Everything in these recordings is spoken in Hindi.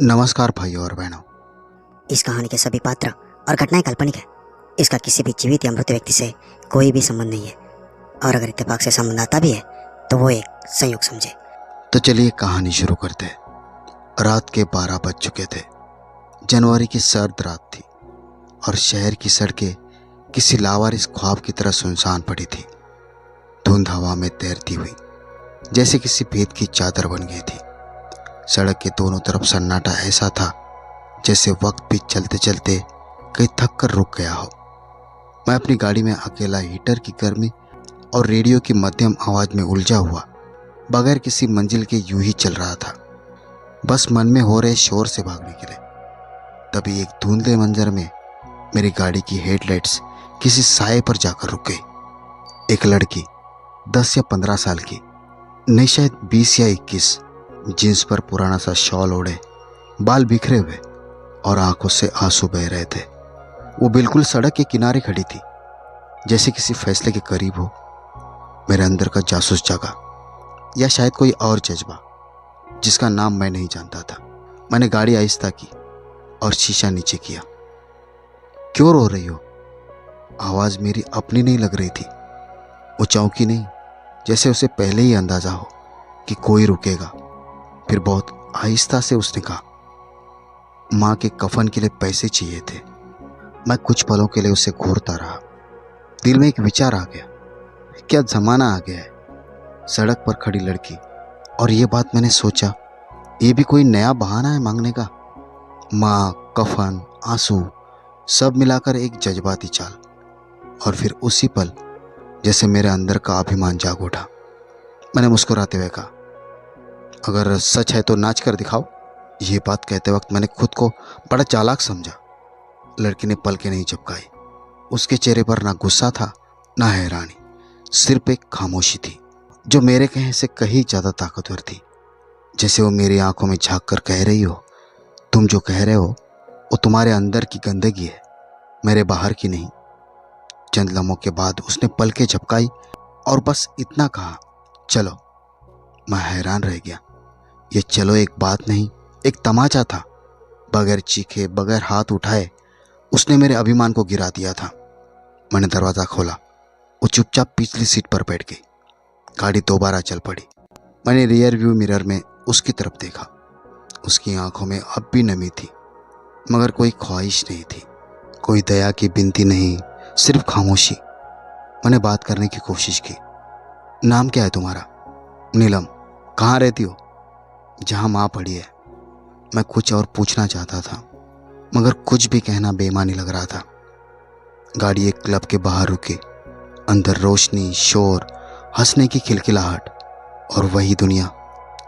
नमस्कार भाइयों और बहनों। इस कहानी के सभी पात्र और घटनाएं काल्पनिक है। इसका किसी भी जीवित या मृत व्यक्ति से कोई भी संबंध नहीं है, और अगर इत्तेफाक से संबंध आता भी है तो वो एक संयोग समझे। तो चलिए कहानी शुरू करते हैं। रात के 12 बज चुके थे। जनवरी की सर्द रात थी और शहर की सड़कें किसी लावारिस ख्वाब की तरह सुनसान पड़ी थी। धुंध हवा में तैरती हुई जैसे किसी भेद की चादर बन गई थी। सड़क के दोनों तरफ सन्नाटा ऐसा था जैसे वक्त भी चलते चलते कहीं थक कर रुक गया हो। मैं अपनी गाड़ी में अकेला हीटर की गर्मी और रेडियो की मध्यम आवाज में उलझा हुआ बगैर किसी मंजिल के यूं ही चल रहा था, बस मन में हो रहे शोर से भागने के लिए। तभी एक धुंधले मंजर में मेरी गाड़ी की हेडलाइट्स किसी साए पर जाकर रुक गई। एक लड़की 10 या 15 साल की, नहीं शायद 20 या 21, जींस पर पुराना सा शॉल ओढ़े, बाल बिखरे हुए और आंखों से आंसू बह रहे थे। वो बिल्कुल सड़क के किनारे खड़ी थी, जैसे किसी फैसले के करीब हो। मेरे अंदर का जासूस जागा, या शायद कोई और जज्बा जिसका नाम मैं नहीं जानता था। मैंने गाड़ी आहिस्ता की और शीशा नीचे किया। क्यों रो रही हो? आवाज मेरी अपनी नहीं लग रही थी। वो चौंकी नहीं, जैसे उसे पहले ही अंदाजा हो कि कोई रुकेगा। फिर बहुत आहिस्ता से उसने कहा, माँ के कफन के लिए पैसे चाहिए थे। मैं कुछ पलों के लिए उसे घूरता रहा। दिल में एक विचार आ गया, क्या जमाना आ गया है। सड़क पर खड़ी लड़की, और ये बात मैंने सोचा, ये भी कोई नया बहाना है मांगने का। माँ, कफन, आंसू, सब मिलाकर एक जज्बाती चाल। और फिर उसी पल जैसे मेरे अंदर का अभिमान जाग उठा। मैंने मुस्कुराते हुए कहा, अगर सच है तो नाच कर दिखाओ। ये बात कहते वक्त मैंने खुद को बड़ा चालाक समझा। लड़की ने पलकें नहीं झपकाई। उसके चेहरे पर ना गुस्सा था ना हैरानी, सिर्फ एक खामोशी थी जो मेरे कहने से कहीं ज्यादा ताकतवर थी। जैसे वो मेरी आंखों में झांक कर कह रही हो, तुम जो कह रहे हो वो तुम्हारे अंदर की गंदगी है, मेरे बाहर की नहीं। चंद लम्हों के बाद उसने पलकें झपकाई और बस इतना कहा, चलो। मैं हैरान रह गया। ये चलो एक बात नहीं, एक तमाचा था। बगैर चीखे, बगैर हाथ उठाए उसने मेरे अभिमान को गिरा दिया था। मैंने दरवाजा खोला। वो चुपचाप पिछली सीट पर बैठ गई। गाड़ी दोबारा चल पड़ी। मैंने रियर व्यू मिरर में उसकी तरफ देखा। उसकी आंखों में अब भी नमी थी, मगर कोई ख्वाहिश नहीं थी, कोई दया की बिनती नहीं, सिर्फ खामोशी। मैंने बात करने की कोशिश की। नाम क्या है तुम्हारा? नीलम। कहाँ रहती हो? जहाँ माँ पड़ी है। मैं कुछ और पूछना चाहता था, मगर कुछ भी कहना बेईमानी लग रहा था। गाड़ी एक क्लब के बाहर रुकी। अंदर रोशनी, शोर, हंसने की खिलखिलाहट, और वही दुनिया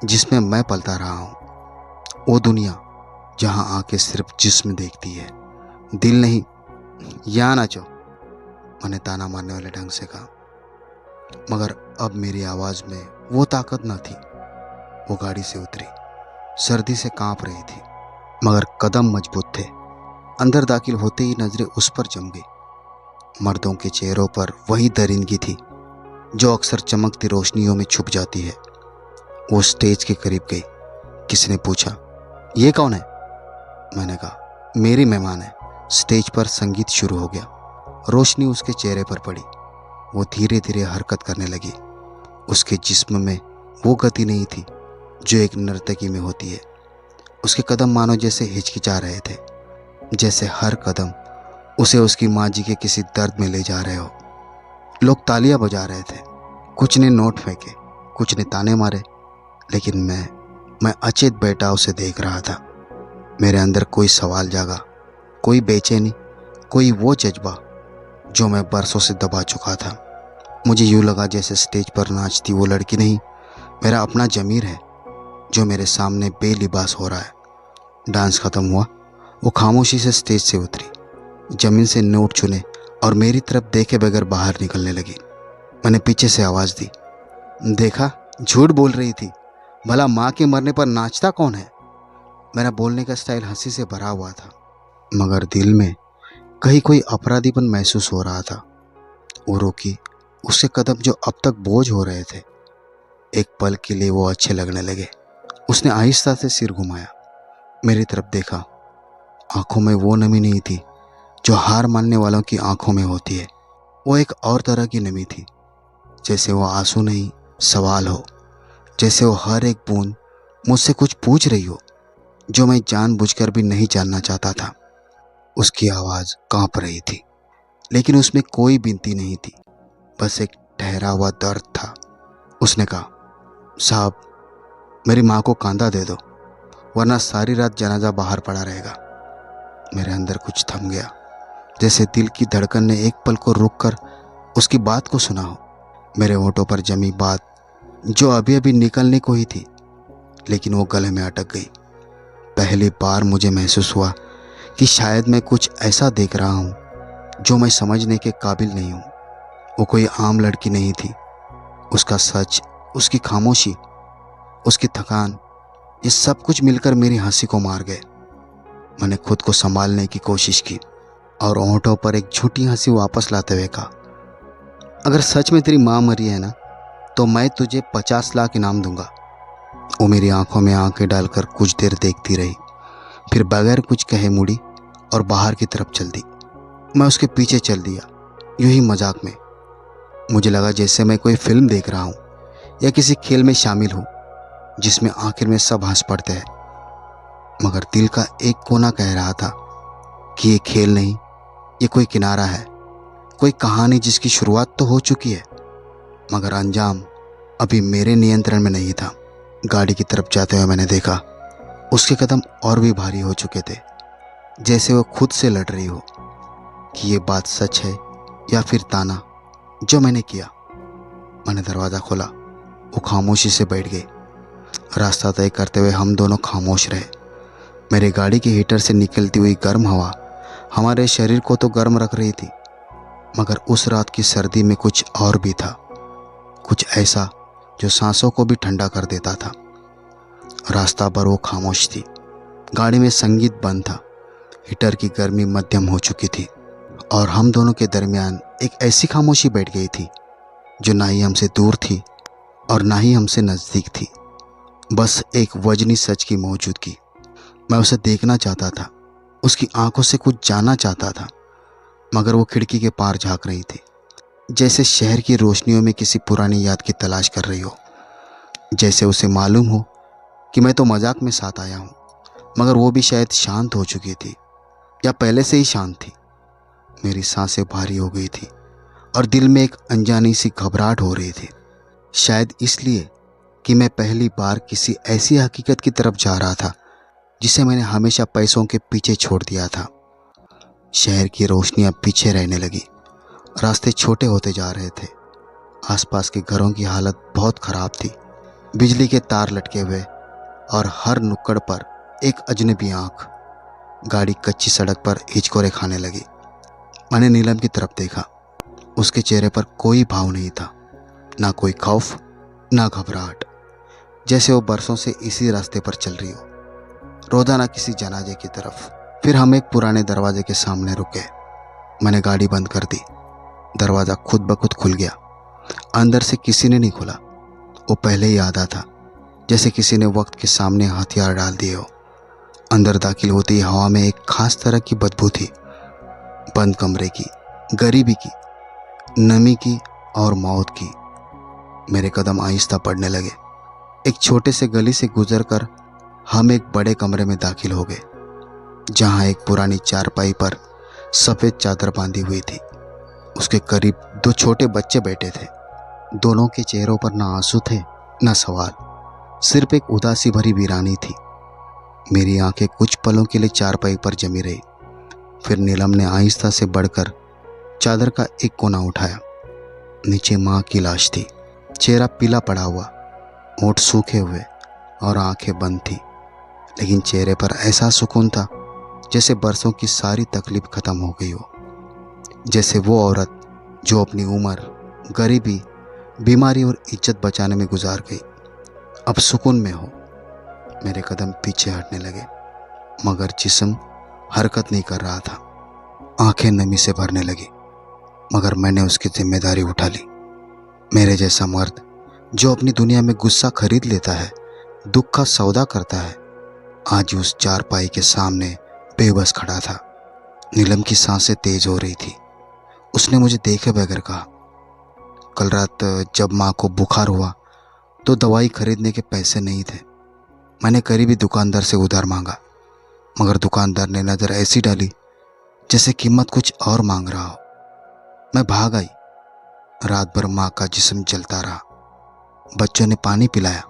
जिसमें मैं पलता रहा हूँ। वो दुनिया जहाँ आंखें सिर्फ जिस्म देखती है, दिल नहीं। यहाँ नाचो, मैंने ताना मारने वाले ढंग से कहा, मगर अब मेरी आवाज में वो ताकत न थी। वो गाड़ी से उतरी, सर्दी से कांप रही थी, मगर कदम मजबूत थे। अंदर दाखिल होते ही नजरें उस पर जम गई। मर्दों के चेहरों पर वही दरिंदगी थी जो अक्सर चमकती रोशनियों में छुप जाती है। वो स्टेज के करीब गई। किसी ने पूछा, ये कौन है? मैंने कहा, मेरी मेहमान है। स्टेज पर संगीत शुरू हो गया। रोशनी उसके चेहरे पर पड़ी। वो धीरे धीरे हरकत करने लगी। उसके जिस्म में वो गति नहीं थी जो एक नर्तकी में होती है। उसके कदम मानो जैसे हिचकिचा रहे थे, जैसे हर कदम उसे उसकी माँ जी के किसी दर्द में ले जा रहे हो। लोग तालियां बजा रहे थे, कुछ ने नोट फेंके, कुछ ने ताने मारे, लेकिन मैं अचेत बैठा उसे देख रहा था। मेरे अंदर कोई सवाल जागा, कोई बेचैनी, कोई वो जज्बा जो मैं बरसों से दबा चुका था। मुझे यूं लगा जैसे स्टेज पर नाचती वो लड़की नहीं, मेरा अपना ज़मीर है जो मेरे सामने बेलिबास हो रहा है। डांस खत्म हुआ। वो खामोशी से स्टेज से उतरी, जमीन से नोट चुने और मेरी तरफ देखे बगैर बाहर निकलने लगी। मैंने पीछे से आवाज़ दी, देखा, झूठ बोल रही थी। भला माँ के मरने पर नाचता कौन है? मेरा बोलने का स्टाइल हंसी से भरा हुआ था, मगर दिल में कहीं कोई अपराधीपन महसूस हो रहा था। वो रुकी। उसके कदम जो अब तक बोझ हो रहे थे, एक पल के लिए वो अच्छे लगने लगे। उसने आहिस्ता से सिर घुमाया। मेरी तरफ देखा। आंखों में वो नमी नहीं थी जो हार मानने वालों की आंखों में होती है। वो एक और तरह की नमी थी, जैसे वो आंसू नहीं, सवाल हो। जैसे वो हर एक बूंद मुझसे कुछ पूछ रही हो जो मैं जानबूझकर भी नहीं जानना चाहता था। उसकी आवाज़ कांप रही थी, लेकिन उसमें कोई विनती नहीं थी, बस एक ठहरा हुआ दर्द था। उसने कहा, साहब, मेरी माँ को कांदा दे दो, वरना सारी रात जनाजा बाहर पड़ा रहेगा। मेरे अंदर कुछ थम गया, जैसे दिल की धड़कन ने एक पल को रुककर उसकी बात को सुना हो। मेरे होठों पर जमी बात जो अभी अभी निकलने को ही थी, लेकिन वो गले में अटक गई। पहली बार मुझे महसूस हुआ कि शायद मैं कुछ ऐसा देख रहा हूँ जो मैं समझने के काबिल नहीं हूँ। वो कोई आम लड़की नहीं थी। उसका सच, उसकी खामोशी, उसकी थकान, ये सब कुछ मिलकर मेरी हंसी को मार गए। मैंने खुद को संभालने की कोशिश की और होंठों पर एक झूठी हंसी वापस लाते हुए कहा, अगर सच में तेरी माँ मरी है ना, तो मैं तुझे 50 लाख इनाम दूंगा। वो मेरी आंखों में आंखें डालकर कुछ देर देखती रही, फिर बगैर कुछ कहे मुड़ी और बाहर की तरफ चल दी। मैं उसके पीछे चल दिया, यूं ही मजाक में। मुझे लगा जैसे मैं कोई फिल्म देख रहा हूँ या किसी खेल में शामिल हूँ जिसमें आखिर में सब हंस पड़ते हैं। मगर दिल का एक कोना कह रहा था कि ये खेल नहीं, ये कोई किनारा है, कोई कहानी जिसकी शुरुआत तो हो चुकी है, मगर अंजाम अभी मेरे नियंत्रण में नहीं था। गाड़ी की तरफ जाते हुए मैंने देखा उसके कदम और भी भारी हो चुके थे, जैसे वो खुद से लड़ रही हो कि ये बात सच है या फिर ताना जो मैंने किया। मैंने दरवाज़ा खोला, वो खामोशी से बैठ गई। रास्ता तय करते हुए हम दोनों खामोश रहे। मेरी गाड़ी के हीटर से निकलती हुई गर्म हवा हमारे शरीर को तो गर्म रख रही थी, मगर उस रात की सर्दी में कुछ और भी था, कुछ ऐसा जो सांसों को भी ठंडा कर देता था। रास्ता पर वो खामोश थी, गाड़ी में संगीत बंद था, हीटर की गर्मी मध्यम हो चुकी थी और हम दोनों के दरमियान एक ऐसी खामोशी बैठ गई थी जो ना ही हमसे दूर थी और ना ही हमसे नज़दीक थी। बस एक वजनी सच की मौजूदगी। मैं उसे देखना चाहता था, उसकी आंखों से कुछ जानना चाहता था, मगर वो खिड़की के पार झांक रही थी, जैसे शहर की रोशनियों में किसी पुरानी याद की तलाश कर रही हो। जैसे उसे मालूम हो कि मैं तो मजाक में साथ आया हूँ, मगर वो भी शायद शांत हो चुकी थी या पहले से ही शांत थी। मेरी सांसें भारी हो गई थी और दिल में एक अनजानी सी घबराहट हो रही थी, शायद इसलिए कि मैं पहली बार किसी ऐसी हकीकत की तरफ जा रहा था जिसे मैंने हमेशा पैसों के पीछे छोड़ दिया था। शहर की रोशनियां पीछे रहने लगी, रास्ते छोटे होते जा रहे थे, आसपास के घरों की हालत बहुत ख़राब थी, बिजली के तार लटके हुए और हर नुक्कड़ पर एक अजनबी आंख। गाड़ी कच्ची सड़क पर हिचकोरे खाने लगी। मैंने नीलम की तरफ देखा, उसके चेहरे पर कोई भाव नहीं था, ना कोई खौफ, ना घबराहट, जैसे वो बरसों से इसी रास्ते पर चल रही हो, रोजाना किसी जनाजे की तरफ। फिर हम एक पुराने दरवाजे के सामने रुके। मैंने गाड़ी बंद कर दी, दरवाज़ा खुद ब खुद खुल गया। अंदर से किसी ने नहीं खोला, वो पहले ही आधा था, जैसे किसी ने वक्त के सामने हथियार डाल दिए हो। अंदर दाखिल होती ही हवा में एक खास तरह की बदबू थी, बंद कमरे की, गरीबी की, नमी की और मौत की। मेरे कदम आहिस्ता पड़ने लगे। एक छोटे से गली से गुजरकर हम एक बड़े कमरे में दाखिल हो गए, जहां एक पुरानी चारपाई पर सफ़ेद चादर बांधी हुई थी। उसके करीब दो छोटे बच्चे बैठे थे। दोनों के चेहरों पर ना आंसू थे ना सवाल, सिर्फ एक उदासी भरी वीरानी थी। मेरी आंखें कुछ पलों के लिए चारपाई पर जमी रही। फिर नीलम ने आहिस्ता से बढ़कर चादर का एक कोना उठाया। नीचे माँ की लाश थी, चेहरा पीला पड़ा हुआ, होंठ सूखे हुए और आंखें बंद थी, लेकिन चेहरे पर ऐसा सुकून था जैसे बरसों की सारी तकलीफ खत्म हो गई हो। जैसे वो औरत जो अपनी उम्र, गरीबी, बीमारी और इज्जत बचाने में गुजार गई, अब सुकून में हो। मेरे कदम पीछे हटने लगे, मगर जिस्म हरकत नहीं कर रहा था। आंखें नमी से भरने लगी, मगर मैंने उसकी जिम्मेदारी उठा ली। मेरे जैसा मर्द जो अपनी दुनिया में गुस्सा खरीद लेता है, दुख का सौदा करता है, आज उस चारपाई के सामने बेबस खड़ा था। नीलम की सांसें तेज हो रही थी। उसने मुझे देखे बगैर कहा, कल रात जब माँ को बुखार हुआ तो दवाई खरीदने के पैसे नहीं थे। मैंने करीबी दुकानदार से उधार मांगा, मगर दुकानदार ने नज़र ऐसी डाली जैसे कीमत कुछ और मांग रहा हो। मैं भाग आई। रात भर माँ का जिस्म जलता रहा। बच्चों ने पानी पिलाया,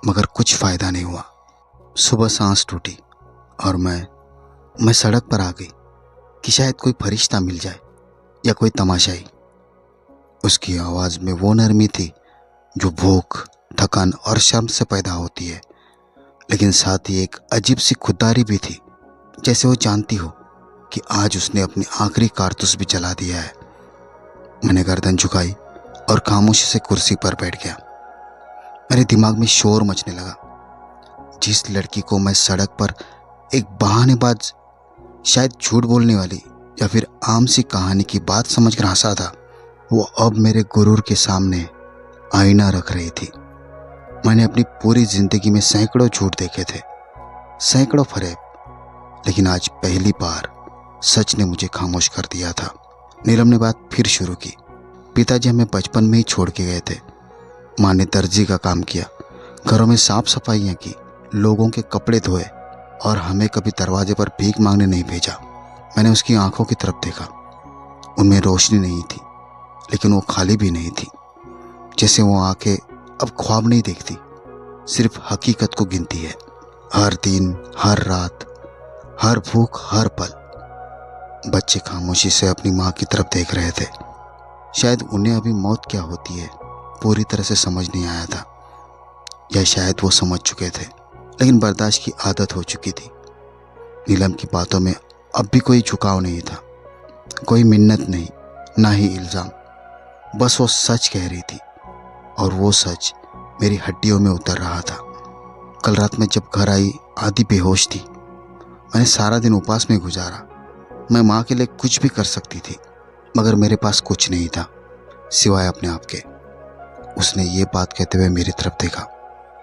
मगर कुछ फ़ायदा नहीं हुआ। सुबह सांस टूटी और मैं सड़क पर आ गई कि शायद कोई फरिश्ता मिल जाए या कोई तमाशाई। उसकी आवाज़ में वो नरमी थी जो भूख, थकान और शर्म से पैदा होती है, लेकिन साथ ही एक अजीब सी खुददारी भी थी, जैसे वो जानती हो कि आज उसने अपनी आखिरी कारतूस भी जला दिया है। मैंने गर्दन झुकाई और खामोशी से कुर्सी पर बैठ गया। मेरे दिमाग में शोर मचने लगा। जिस लड़की को मैं सड़क पर एक बहानेबाज, शायद झूठ बोलने वाली या फिर आम सी कहानी की बात समझकर हंसा था, वो अब मेरे गुरूर के सामने आईना रख रही थी। मैंने अपनी पूरी जिंदगी में सैकड़ों झूठ देखे थे, सैकड़ों फरेब, लेकिन आज पहली बार सच ने मुझे खामोश कर दिया था। नीलम ने बात फिर शुरू की। पिताजी हमें बचपन में ही छोड़ के गए थे। माँ ने दर्जी का काम किया, घरों में साफ सफाइयाँ की, लोगों के कपड़े धोए और हमें कभी दरवाजे पर भीख मांगने नहीं भेजा। मैंने उसकी आंखों की तरफ देखा। उनमें रोशनी नहीं थी, लेकिन वो खाली भी नहीं थी। जैसे वो आंखें अब ख्वाब नहीं देखती, सिर्फ हकीकत को गिनती है। हर दिन, हर रात, हर भूख, हर पल। बच्चे खामोशी से अपनी माँ की तरफ देख रहे थे। शायद उन्हें अभी मौत क्या होती है पूरी तरह से समझ नहीं आया था, या शायद वो समझ चुके थे, लेकिन बर्दाश्त की आदत हो चुकी थी। नीलम की बातों में अब भी कोई झुकाव नहीं था, कोई मिन्नत नहीं, ना ही इल्ज़ाम। बस वो सच कह रही थी और वो सच मेरी हड्डियों में उतर रहा था। कल रात में जब घर आई, आधी बेहोश थी। मैंने सारा दिन उपवास में गुजारा। मैं माँ के लिए कुछ भी कर सकती थी, मगर मेरे पास कुछ नहीं था सिवाय अपने आप के। उसने ये बात कहते हुए मेरी तरफ देखा।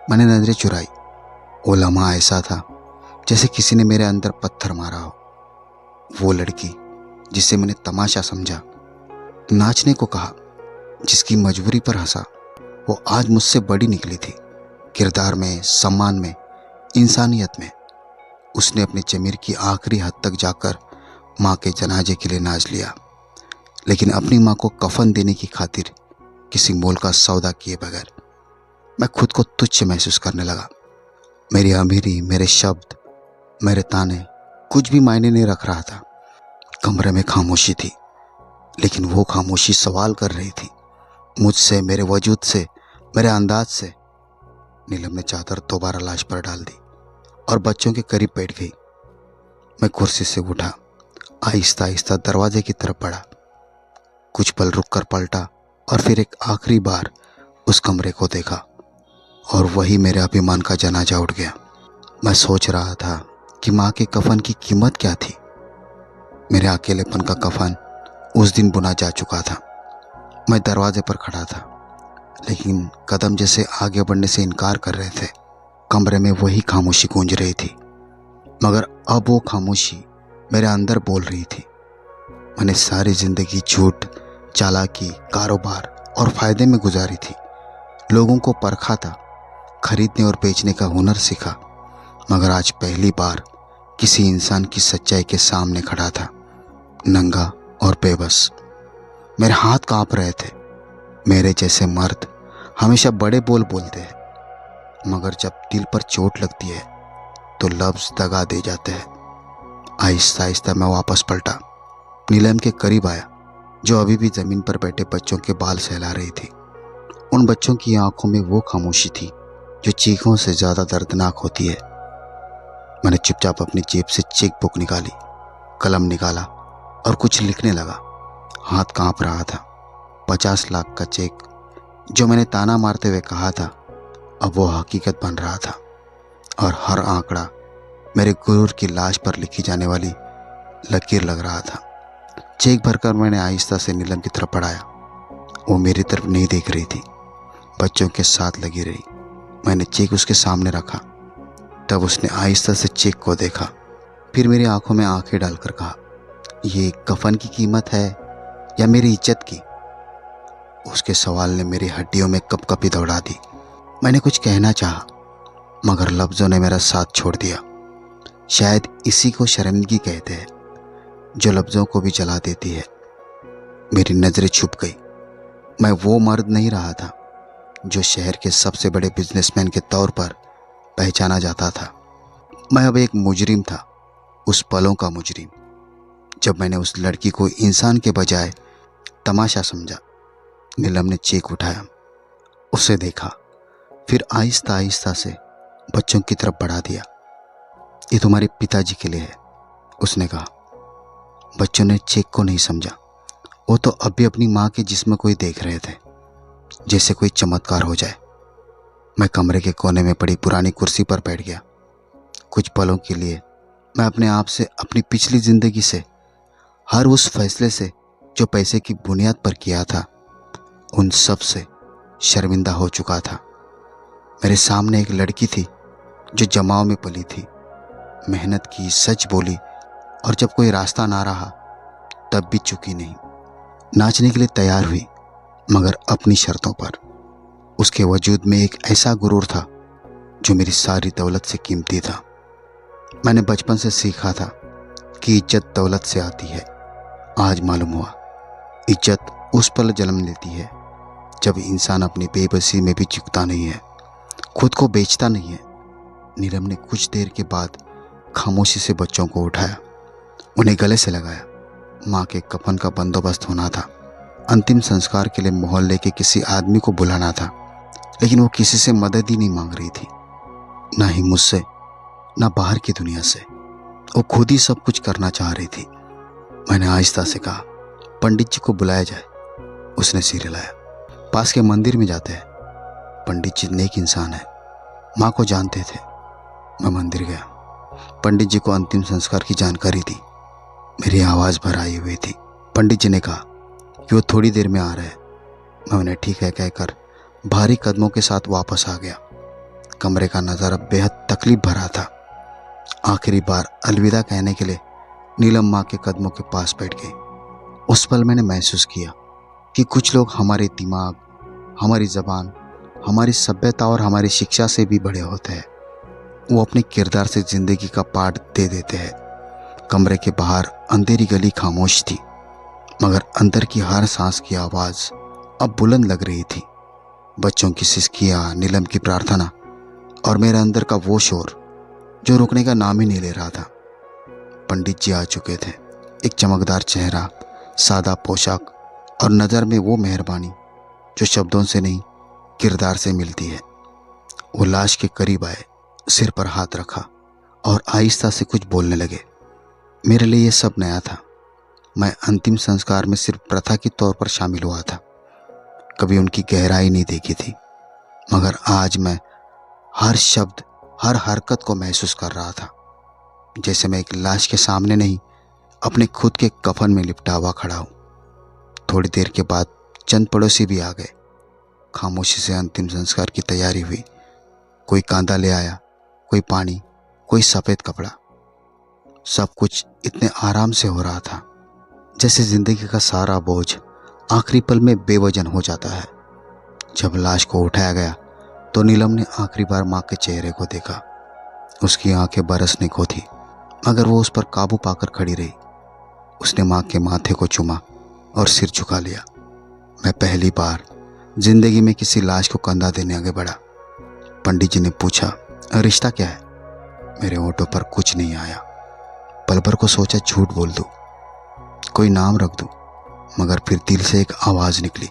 मैंने नजरें चुराई। वो लम्हा ऐसा था जैसे किसी ने मेरे अंदर पत्थर मारा हो। वो लड़की जिसे मैंने तमाशा समझा, नाचने को कहा, जिसकी मजबूरी पर हंसा, वो आज मुझसे बड़ी निकली थी। किरदार में, सम्मान में, इंसानियत में। उसने अपने ज़मीर की आखिरी हद तक जाकर माँ के जनाजे के लिए नाच लिया, लेकिन अपनी माँ को कफन देने की खातिर किसी मोल का सौदा किए बगैर। मैं खुद को तुच्छ महसूस करने लगा। मेरी अमीरी, मेरे शब्द, मेरे ताने कुछ भी मायने नहीं रख रहा था। कमरे में खामोशी थी, लेकिन वो खामोशी सवाल कर रही थी मुझसे, मेरे वजूद से, मेरे अंदाज से। नीलम ने चादर दोबारा लाश पर डाल दी और बच्चों के करीब बैठ गई। मैं कुर्सी से उठा, आहिस्ता आहिस्ता दरवाजे की तरफ बढ़ा। कुछ पल रुककर पलटा और फिर एक आखिरी बार उस कमरे को देखा, और वही मेरे अभिमान का जनाजा उठ गया। मैं सोच रहा था कि माँ के कफन की कीमत क्या थी। मेरे अकेलेपन का कफन उस दिन बुना जा चुका था। मैं दरवाजे पर खड़ा था, लेकिन कदम जैसे आगे बढ़ने से इनकार कर रहे थे। कमरे में वही खामोशी गूंज रही थी, मगर अब वो खामोशी मेरे अंदर बोल रही थी। मैंने सारी जिंदगी झूठ, चालाकी, कारोबार और फायदे में गुजारी थी। लोगों को परखा था, खरीदने और बेचने का हुनर सीखा, मगर आज पहली बार किसी इंसान की सच्चाई के सामने खड़ा था, नंगा और बेबस। मेरे हाथ कांप रहे थे। मेरे जैसे मर्द हमेशा बड़े बोल बोलते हैं, मगर जब दिल पर चोट लगती है तो लफ्ज़ दगा दे जाते हैं। आहिस्ता आहिस्ता मैं वापस पलटा। नीलम के करीब आया, जो अभी भी ज़मीन पर बैठे बच्चों के बाल सहला रही थी। उन बच्चों की आंखों में वो खामोशी थी जो चीखों से ज़्यादा दर्दनाक होती है। मैंने चुपचाप अपनी जेब से चेक बुक निकाली, कलम निकाला और कुछ लिखने लगा। हाथ कांप रहा था। 50 लाख का चेक जो मैंने ताना मारते हुए कहा था, अब वो हकीकत बन रहा था, और हर आंकड़ा मेरे गुरूर की लाश पर लिखी जाने वाली लकीर लग रहा था। चेक भरकर मैंने आहिस्ता से नीलम की तरफ बढ़ाया। वो मेरी तरफ नहीं देख रही थी, बच्चों के साथ लगी रही। मैंने चेक उसके सामने रखा। तब उसने आहिस्ता से चेक को देखा, फिर मेरी आंखों में आंखें डालकर कहा, ये कफन की कीमत है या मेरी इज्जत की? उसके सवाल ने मेरी हड्डियों में कपकपी दौड़ा दी। मैंने कुछ कहना चाहा, मगर लफ्ज़ों ने मेरा साथ छोड़ दिया। शायद इसी को शर्मिंदगी कहते हैं, जो लफ्ज़ों को भी जला देती है। मेरी नज़रें छुप गई। मैं वो मर्द नहीं रहा था जो शहर के सबसे बड़े बिजनेसमैन के तौर पर पहचाना जाता था। मैं अब एक मुजरिम था, उस पलों का मुजरिम, जब मैंने उस लड़की को इंसान के बजाय तमाशा समझा। नीलम ने चेक उठाया, उसे देखा, फिर आहिस्ता आहिस्ता से बच्चों की तरफ बढ़ा दिया। ये तुम्हारे पिताजी के लिए है, उसने कहा। बच्चों ने चेक को नहीं समझा। वो तो अब भी अपनी माँ के जिस्म को ही देख रहे थे, जैसे कोई चमत्कार हो जाए। मैं कमरे के कोने में पड़ी पुरानी कुर्सी पर बैठ गया। कुछ पलों के लिए मैं अपने आप से, अपनी पिछली जिंदगी से, हर उस फैसले से जो पैसे की बुनियाद पर किया था, उन सब से शर्मिंदा हो चुका था। मेरे सामने एक लड़की थी जो जमाव में पली थी, मेहनत की, सच बोली, और जब कोई रास्ता ना रहा तब भी चुकी नहीं। नाचने के लिए तैयार हुई, मगर अपनी शर्तों पर। उसके वजूद में एक ऐसा गुरूर था जो मेरी सारी दौलत से कीमती था। मैंने बचपन से सीखा था कि इज्जत दौलत से आती है। आज मालूम हुआ, इज्जत उस पल जन्म लेती है जब इंसान अपनी बेबसी में भी झुकता नहीं है, खुद को बेचता नहीं है। नीलम ने कुछ देर के बाद खामोशी से बच्चों को उठाया, उन्हें गले से लगाया। माँ के कफन का बंदोबस्त होना था। अंतिम संस्कार के लिए मोहल्ले के किसी आदमी को बुलाना था, लेकिन वो किसी से मदद ही नहीं मांग रही थी, ना ही मुझसे, ना बाहर की दुनिया से। वो खुद ही सब कुछ करना चाह रही थी। मैंने आहिस्ता से कहा, पंडित जी को बुलाया जाए। उसने सिर हिलाया। पास के मंदिर में जाते हैं। पंडित जी नेक इंसान है, माँ को जानते थे। मैं मंदिर गया, पंडित जी को अंतिम संस्कार की जानकारी दी। मेरी आवाज़ भर आई हुई थी। पंडित जी ने कहा कि वो थोड़ी देर में आ रहे हैं। मैं उन्हें ठीक है कहकर भारी कदमों के साथ वापस आ गया। कमरे का नज़ारा बेहद तकलीफ भरा था। आखिरी बार अलविदा कहने के लिए नीलम माँ के कदमों के पास बैठ गई। उस पल मैंने महसूस किया कि कुछ लोग हमारे दिमाग, हमारी ज़बान, हमारी सभ्यता और हमारी शिक्षा से भी बड़े होते हैं। वो अपने किरदार से ज़िंदगी का पाठ दे देते हैं। कमरे के बाहर अंधेरी गली खामोश थी, मगर अंदर की हर सांस की आवाज़ अब बुलंद लग रही थी। बच्चों की सिसकियाँ, नीलम की प्रार्थना और मेरे अंदर का वो शोर जो रुकने का नाम ही नहीं ले रहा था। पंडित जी आ चुके थे। एक चमकदार चेहरा, सादा पोशाक और नज़र में वो मेहरबानी जो शब्दों से नहीं, किरदार से मिलती है। वो लाश के करीब आए, सिर पर हाथ रखा और आहिस्ता से कुछ बोलने लगे। मेरे लिए ये सब नया था। मैं अंतिम संस्कार में सिर्फ प्रथा के तौर पर शामिल हुआ था, कभी उनकी गहराई नहीं देखी थी। मगर आज मैं हर शब्द, हर हरकत को महसूस कर रहा था, जैसे मैं एक लाश के सामने नहीं, अपने खुद के कफन में लिपटा हुआ खड़ा हूँ। थोड़ी देर के बाद चंद पड़ोसी भी आ गए। खामोशी से अंतिम संस्कार की तैयारी हुई। कोई कांदा ले आया, कोई पानी, कोई सफ़ेद कपड़ा। सब कुछ इतने आराम से हो रहा था जैसे जिंदगी का सारा बोझ आखिरी पल में बेवजन हो जाता है। जब लाश को उठाया गया तो नीलम ने आखिरी बार माँ के चेहरे को देखा। उसकी आंखें बरसने को थी, मगर वो उस पर काबू पाकर खड़ी रही। उसने माँ के माथे को चूमा और सिर झुका लिया। मैं पहली बार जिंदगी में किसी लाश को कंधा देने आगे बढ़ा। पंडित जी ने पूछा, रिश्ता क्या है? मेरे होठों पर कुछ नहीं आया। पल भर को सोचा झूठ बोल दूं, कोई नाम रख दूं, मगर फिर दिल से एक आवाज़ निकली,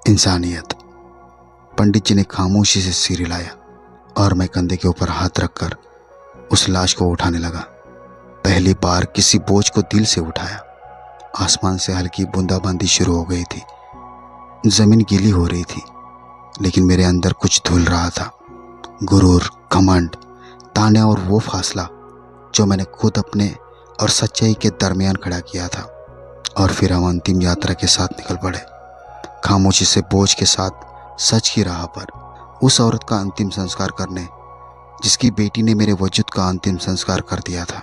इंसानियत। पंडित जी ने खामोशी से सिर हिलाया और मैं कंधे के ऊपर हाथ रखकर उस लाश को उठाने लगा। पहली बार किसी बोझ को दिल से उठाया। आसमान से हल्की बूंदाबांदी शुरू हो गई थी। जमीन गीली हो रही थी, लेकिन मेरे अंदर कुछ धुल रहा था। गुरूर, घमंड, ताने और वो फासला जो मैंने खुद अपने और सच्चाई के दरमियान खड़ा किया था। और फिर हम अंतिम यात्रा के साथ निकल पड़े, खामोशी से बोझ के साथ, सच की राह पर। उस औरत का अंतिम संस्कार करने जिसकी बेटी ने मेरे वजूद का अंतिम संस्कार कर दिया था।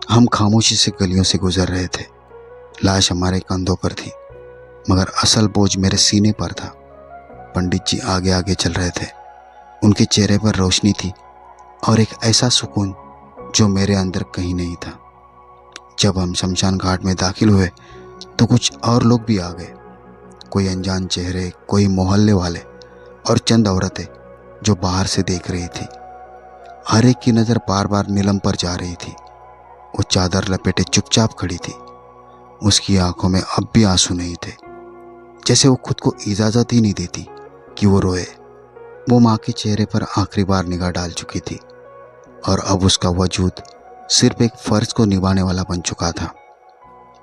हम खामोशी से गलियों से गुजर रहे थे। लाश हमारे कंधों पर थी, मगर असल बोझ मेरे सीने पर था। पंडित जी आगे आगे चल रहे थे। उनके चेहरे पर रोशनी थी और एक ऐसा सुकून जो मेरे अंदर कहीं नहीं था। जब हम शमशान घाट में दाखिल हुए तो कुछ और लोग भी आ गए। कोई अनजान चेहरे, कोई मोहल्ले वाले और चंद औरतें जो बाहर से देख रही थी। हर एक की नज़र बार बार नीलम पर जा रही थी। वो चादर लपेटे चुपचाप खड़ी थी। उसकी आंखों में अब भी आंसू नहीं थे, जैसे वो खुद को इजाज़त ही नहीं देती कि वो रोए। वो माँ के चेहरे पर आखिरी बार निगाह डाल चुकी थी और अब उसका वजूद सिर्फ एक फ़र्ज को निभाने वाला बन चुका था।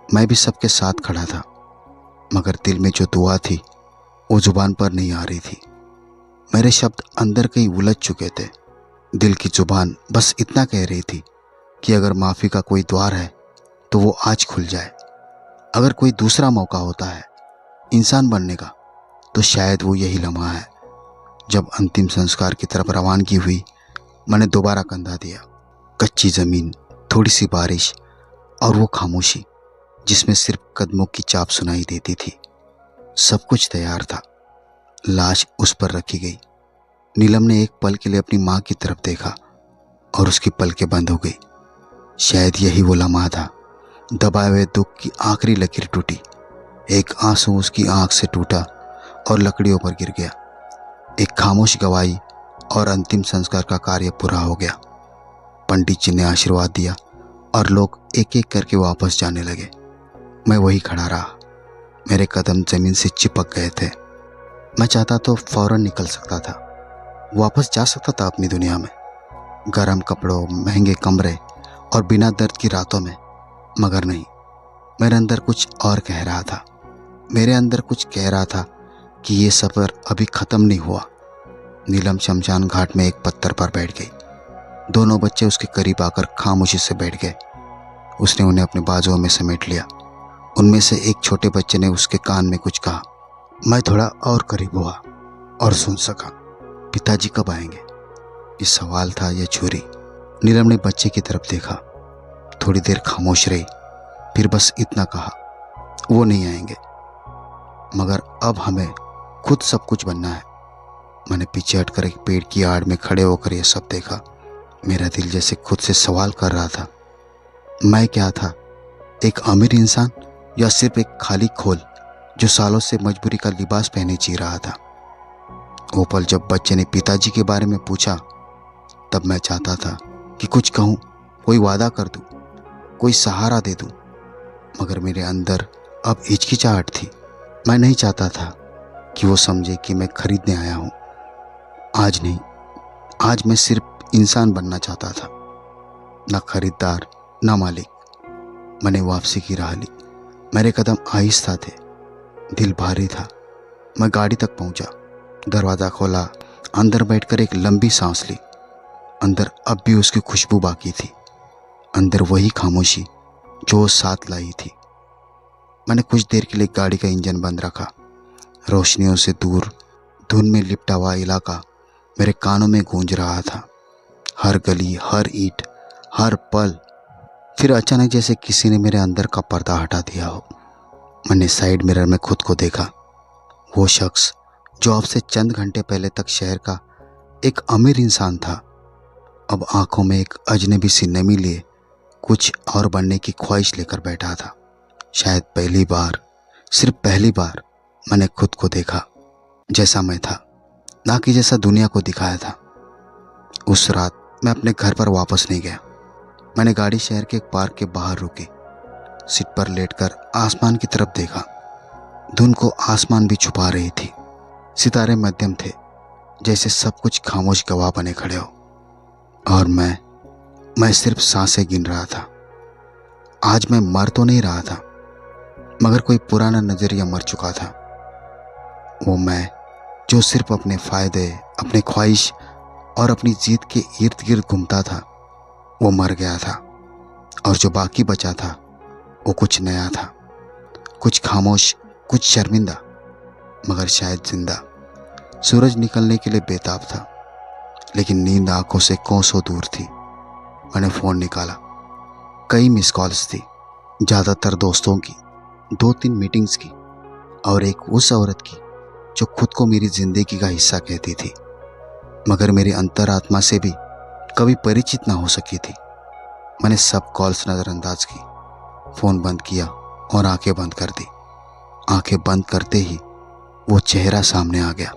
मैं भी सबके साथ खड़ा था, मगर दिल में जो दुआ थी वो जुबान पर नहीं आ रही थी। मेरे शब्द अंदर कहीं उलझ चुके थे। दिल की जुबान बस इतना कह रही थी कि अगर माफ़ी का कोई द्वार है तो वो आज खुल जाए। अगर कोई दूसरा मौका होता है इंसान बनने का तो शायद वो यही लम्हा है। जब अंतिम संस्कार की तरफ रवानगी हुई, मैंने दोबारा कंधा दिया। कच्ची ज़मीन, थोड़ी सी बारिश और वो खामोशी जिसमें सिर्फ कदमों की चाप सुनाई देती थी। सब कुछ तैयार था। लाश उस पर रखी गई। नीलम ने एक पल के लिए अपनी माँ की तरफ देखा और उसकी पलकें बंद हो गई। शायद यही वो लम्हा था। दबाए हुए दुख की आखिरी लकीर टूटी। एक आंसू उसकी आंख से टूटा और लकड़ियों पर गिर गया। एक खामोश गवाही और अंतिम संस्कार का कार्य पूरा हो गया। पंडित जी ने आशीर्वाद दिया और लोग एक एक करके वापस जाने लगे। मैं वही खड़ा रहा। मेरे कदम जमीन से चिपक गए थे। मैं चाहता तो फौरन निकल सकता था, वापस जा सकता था अपनी दुनिया में, गर्म कपड़ों, महंगे कमरे और बिना दर्द की रातों में, मगर नहीं। मेरे अंदर कुछ और कह रहा था। मेरे अंदर कुछ कह रहा था कि ये सफ़र अभी ख़त्म नहीं हुआ। नीलम शमशान घाट में एक पत्थर पर बैठ गई। दोनों बच्चे उसके करीब आकर खामोशी से बैठ गए। उसने उन्हें अपने बाजुओं में समेट लिया। उनमें से एक छोटे बच्चे ने उसके कान में कुछ कहा। मैं थोड़ा और करीब हुआ और सुन सका, पिताजी कब आएंगे? ये सवाल था या छुरी? नीलम ने बच्चे की तरफ देखा, थोड़ी देर खामोश रही, फिर बस इतना कहा, वो नहीं आएंगे, मगर अब हमें खुद सब कुछ बनना है। मैंने पीछे हटकर एक पेड़ की आड़ में खड़े होकर यह सब देखा। मेरा दिल जैसे खुद से सवाल कर रहा था, मैं क्या था, एक अमीर इंसान या सिर्फ एक खाली खोल जो सालों से मजबूरी का लिबास पहने जी रहा था। वो पल जब बच्चे ने पिताजी के बारे में पूछा, तब मैं चाहता था कि कुछ कहूँ, कोई वादा कर दूँ, कोई सहारा दे दूँ, मगर मेरे अंदर अब हिचकिचाहट थी। मैं नहीं चाहता था कि वो समझे कि मैं खरीदने आया हूँ। आज नहीं, आज मैं सिर्फ इंसान बनना चाहता था, ना खरीदार ना मालिक। मैंने वापसी की राह ली। मेरे कदम आहिस्ता थे, दिल भारी था। मैं गाड़ी तक पहुंचा, दरवाज़ा खोला, अंदर बैठकर एक लंबी सांस ली। अंदर अब भी उसकी खुशबू बाकी थी, अंदर वही खामोशी जो साथ लाई थी। मैंने कुछ देर के लिए गाड़ी का इंजन बंद रखा। रोशनियों से दूर धुन में लिपटा हुआ इलाका मेरे कानों में गूंज रहा था, हर गली, हर ईंट, हर पल। फिर अचानक जैसे किसी ने मेरे अंदर का पर्दा हटा दिया हो। मैंने साइड मिरर में खुद को देखा। वो शख्स जो अब से चंद घंटे पहले तक शहर का एक अमीर इंसान था, अब आंखों में एक अजनबी सी नमी लिए कुछ और बनने की ख्वाहिश लेकर बैठा था। शायद पहली बार, सिर्फ पहली बार मैंने खुद को देखा जैसा मैं था, ना कि जैसा दुनिया को दिखाया था। उस रात मैं अपने घर पर वापस नहीं गया। मैंने गाड़ी शहर के एक पार्क के बाहर रोकी। सीट पर लेटकर आसमान की तरफ देखा। धुन को आसमान भी छुपा रही थी। सितारे मध्यम थे, जैसे सब कुछ खामोश गवाह बने खड़े हो। और मैं सिर्फ सांसें गिन रहा था। आज मैं मर तो नहीं रहा था, मगर कोई पुराना नजरिया मर चुका था। वो मैं जो सिर्फ अपने फायदे, अपने ख्वाहिश और अपनी जीत के इर्द गिर्द घूमता था, वो मर गया था। और जो बाकी बचा था वो कुछ नया था, कुछ खामोश, कुछ शर्मिंदा, मगर शायद जिंदा। सूरज निकलने के लिए बेताब था। लेकिन नींद आंखों से कोसों दूर थी। मैंने फ़ोन निकाला। कई मिस कॉल्स थी, ज़्यादातर दोस्तों की, 2-3 मीटिंग्स की और एक उस औरत की जो खुद को मेरी ज़िंदगी का हिस्सा कहती थी, मगर मेरी अंतरात्मा से भी कभी परिचित ना हो सकी थी। मैंने सब कॉल्स नज़रअंदाज की, फ़ोन बंद किया और आंखें बंद कर दी। आंखें बंद करते ही वो चेहरा सामने आ गया।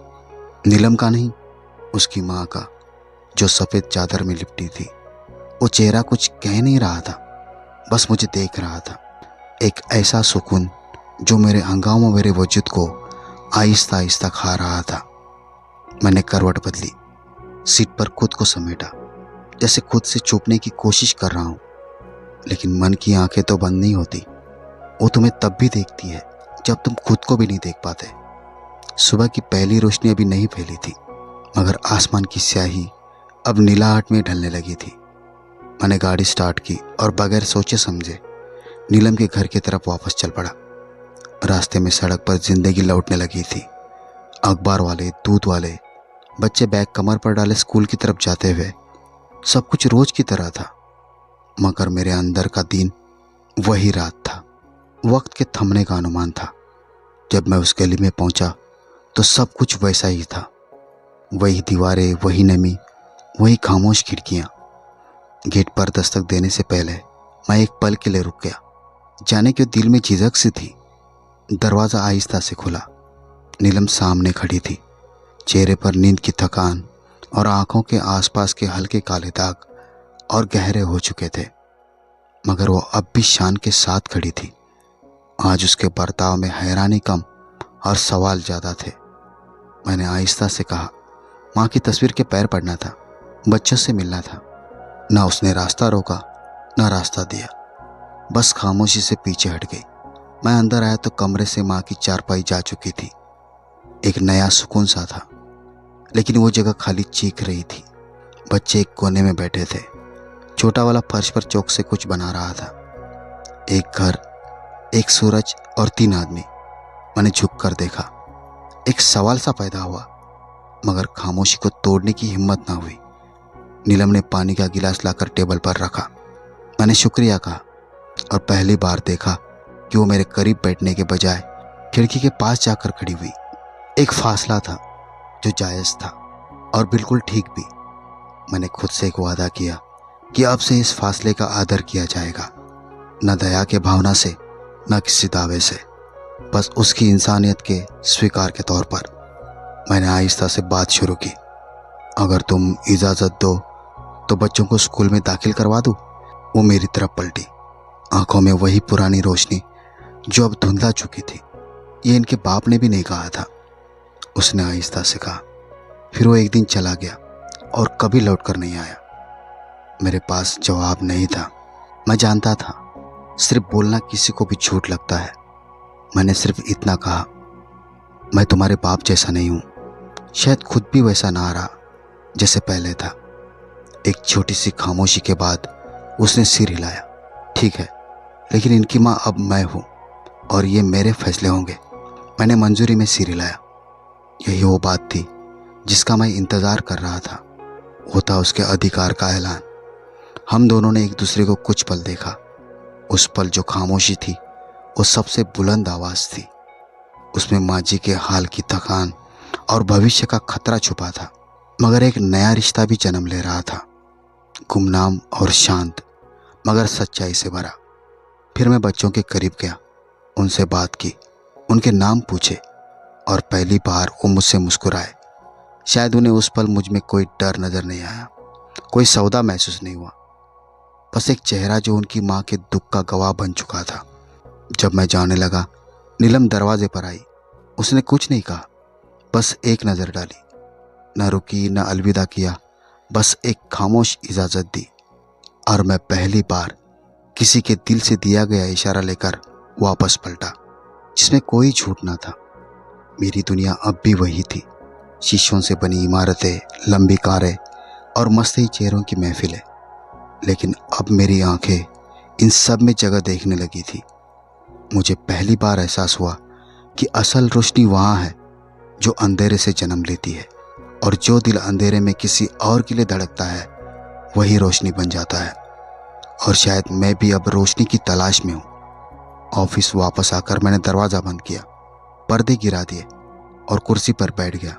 नीलम का नहीं, उसकी माँ का, जो सफ़ेद चादर में लिपटी थी। वो चेहरा कुछ कह नहीं रहा था, बस मुझे देख रहा था। एक ऐसा सुकून जो मेरे अंगाओं में मेरे वजूद को आहिस्ता आहिस्ता खा रहा था। मैंने करवट बदली, सीट पर खुद को समेटा, जैसे खुद से छुपने की कोशिश कर रहा हूँ। लेकिन मन की आंखें तो बंद नहीं होती। वो तुम्हें तब भी देखती है जब तुम खुद को भी नहीं देख पाते। सुबह की पहली रोशनी अभी नहीं फैली थी, मगर आसमान की स्याही अब नीलाहट में ढलने लगी थी। मैंने गाड़ी स्टार्ट की और बगैर सोचे समझे नीलम के घर की तरफ वापस चल पड़ा। रास्ते में सड़क पर जिंदगी लौटने लगी थी। अखबार वाले, दूध वाले, बच्चे बैग कमर पर डाले स्कूल की तरफ जाते हुए, सब कुछ रोज की तरह था। मगर मेरे अंदर का दिन वही रात था। वक्त के थमने का अनुमान था। जब मैं उस गली में पहुंचा तो सब कुछ वैसा ही था। वही दीवारें, वही नमी, वही खामोश खिड़कियां। गेट पर दस्तक देने से पहले मैं एक पल के लिए रुक गया। जाने क्यों दिल में झिझक सी थी। दरवाज़ा आहिस्ता से खुला। नीलम सामने खड़ी थी। चेहरे पर नींद की थकान और आंखों के आसपास के हल्के काले दाग और गहरे हो चुके थे, मगर वो अब भी शान के साथ खड़ी थी। आज उसके बर्ताव में हैरानी कम और सवाल ज़्यादा थे। मैंने आहिस्ता से कहा, माँ की तस्वीर के पैर पड़ना था, बच्चों से मिलना था। ना उसने रास्ता रोका, ना रास्ता दिया, बस खामोशी से पीछे हट गई। मैं अंदर आया तो कमरे से माँ की चारपाई जा चुकी थी। एक नया सुकून सा था, लेकिन वो जगह खाली चीख रही थी। बच्चे एक कोने में बैठे थे। छोटा वाला फर्श पर चौक से कुछ बना रहा था। एक घर, एक सूरज और 3 आदमी। मैंने झुक कर देखा। एक सवाल सा पैदा हुआ, मगर खामोशी को तोड़ने की हिम्मत ना हुई। नीलम ने पानी का गिलास लाकर टेबल पर रखा। मैंने शुक्रिया कहा और पहली बार देखा कि वो मेरे करीब बैठने के बजाय खिड़की के पास जाकर खड़ी हुई। एक फासला था जो जायज़ था और बिल्कुल ठीक भी। मैंने खुद से एक वादा किया कि अब से इस फासले का आदर किया जाएगा, न दया के भावना से, न किसी दावे से, बस उसकी इंसानियत के स्वीकार के तौर पर। मैंने आहिस्ता से बात शुरू की। अगर तुम इजाज़त दो तो बच्चों को स्कूल में दाखिल करवा दूँ। वो मेरी तरफ पलटी, आंखों में वही पुरानी रोशनी जो अब धुंधला चुकी थी। ये इनके बाप ने भी नहीं कहा था, उसने आहिस्ता से कहा। फिर वो एक दिन चला गया और कभी लौट कर नहीं आया। मेरे पास जवाब नहीं था। मैं जानता था सिर्फ बोलना किसी को भी झूठ लगता है। मैंने सिर्फ इतना कहा, मैं तुम्हारे बाप जैसा नहीं हूँ। शायद खुद भी वैसा ना रहा जैसे पहले था। एक छोटी सी खामोशी के बाद उसने सिर हिलाया। ठीक है, लेकिन इनकी माँ अब मैं हूँ और ये मेरे फैसले होंगे। मैंने मंजूरी में सिर हिलाया। यही वो बात थी जिसका मैं इंतज़ार कर रहा था। वो था उसके अधिकार का ऐलान। हम दोनों ने एक दूसरे को कुछ पल देखा। उस पल जो खामोशी थी वो सबसे बुलंद आवाज़ थी। उसमें माँ जी के हाल की थकान और भविष्य का खतरा छुपा था, मगर एक नया रिश्ता भी जन्म ले रहा था, गुमनाम और शांत, मगर सच्चाई से भरा। फिर मैं बच्चों के करीब गया, उनसे बात की, उनके नाम पूछे और पहली बार वो मुझसे मुस्कुराए। शायद उन्हें उस पल मुझ में कोई डर नज़र नहीं आया, कोई सौदा महसूस नहीं हुआ, बस एक चेहरा जो उनकी माँ के दुख का गवाह बन चुका था। जब मैं जाने लगा, नीलम दरवाजे पर आई। उसने कुछ नहीं कहा, बस एक नज़र डाली, न रुकी न अलविदा किया, बस एक खामोश इजाज़त दी। और मैं पहली बार किसी के दिल से दिया गया इशारा लेकर वापस पलटा, जिसमें कोई झूठ ना था। मेरी दुनिया अब भी वही थी, शीशों से बनी इमारतें, लंबी कारें और मस्ती चेहरों की महफिलें। लेकिन अब मेरी आंखें इन सब में जगह देखने लगी थी। मुझे पहली बार एहसास हुआ कि असल रोशनी वहाँ है जो अंधेरे से जन्म लेती है। और जो दिल अंधेरे में किसी और के लिए धड़कता है वही रोशनी बन जाता है। और शायद मैं भी अब रोशनी की तलाश में हूँ। ऑफिस वापस आकर मैंने दरवाज़ा बंद किया, पर्दे गिरा दिए और कुर्सी पर बैठ गया।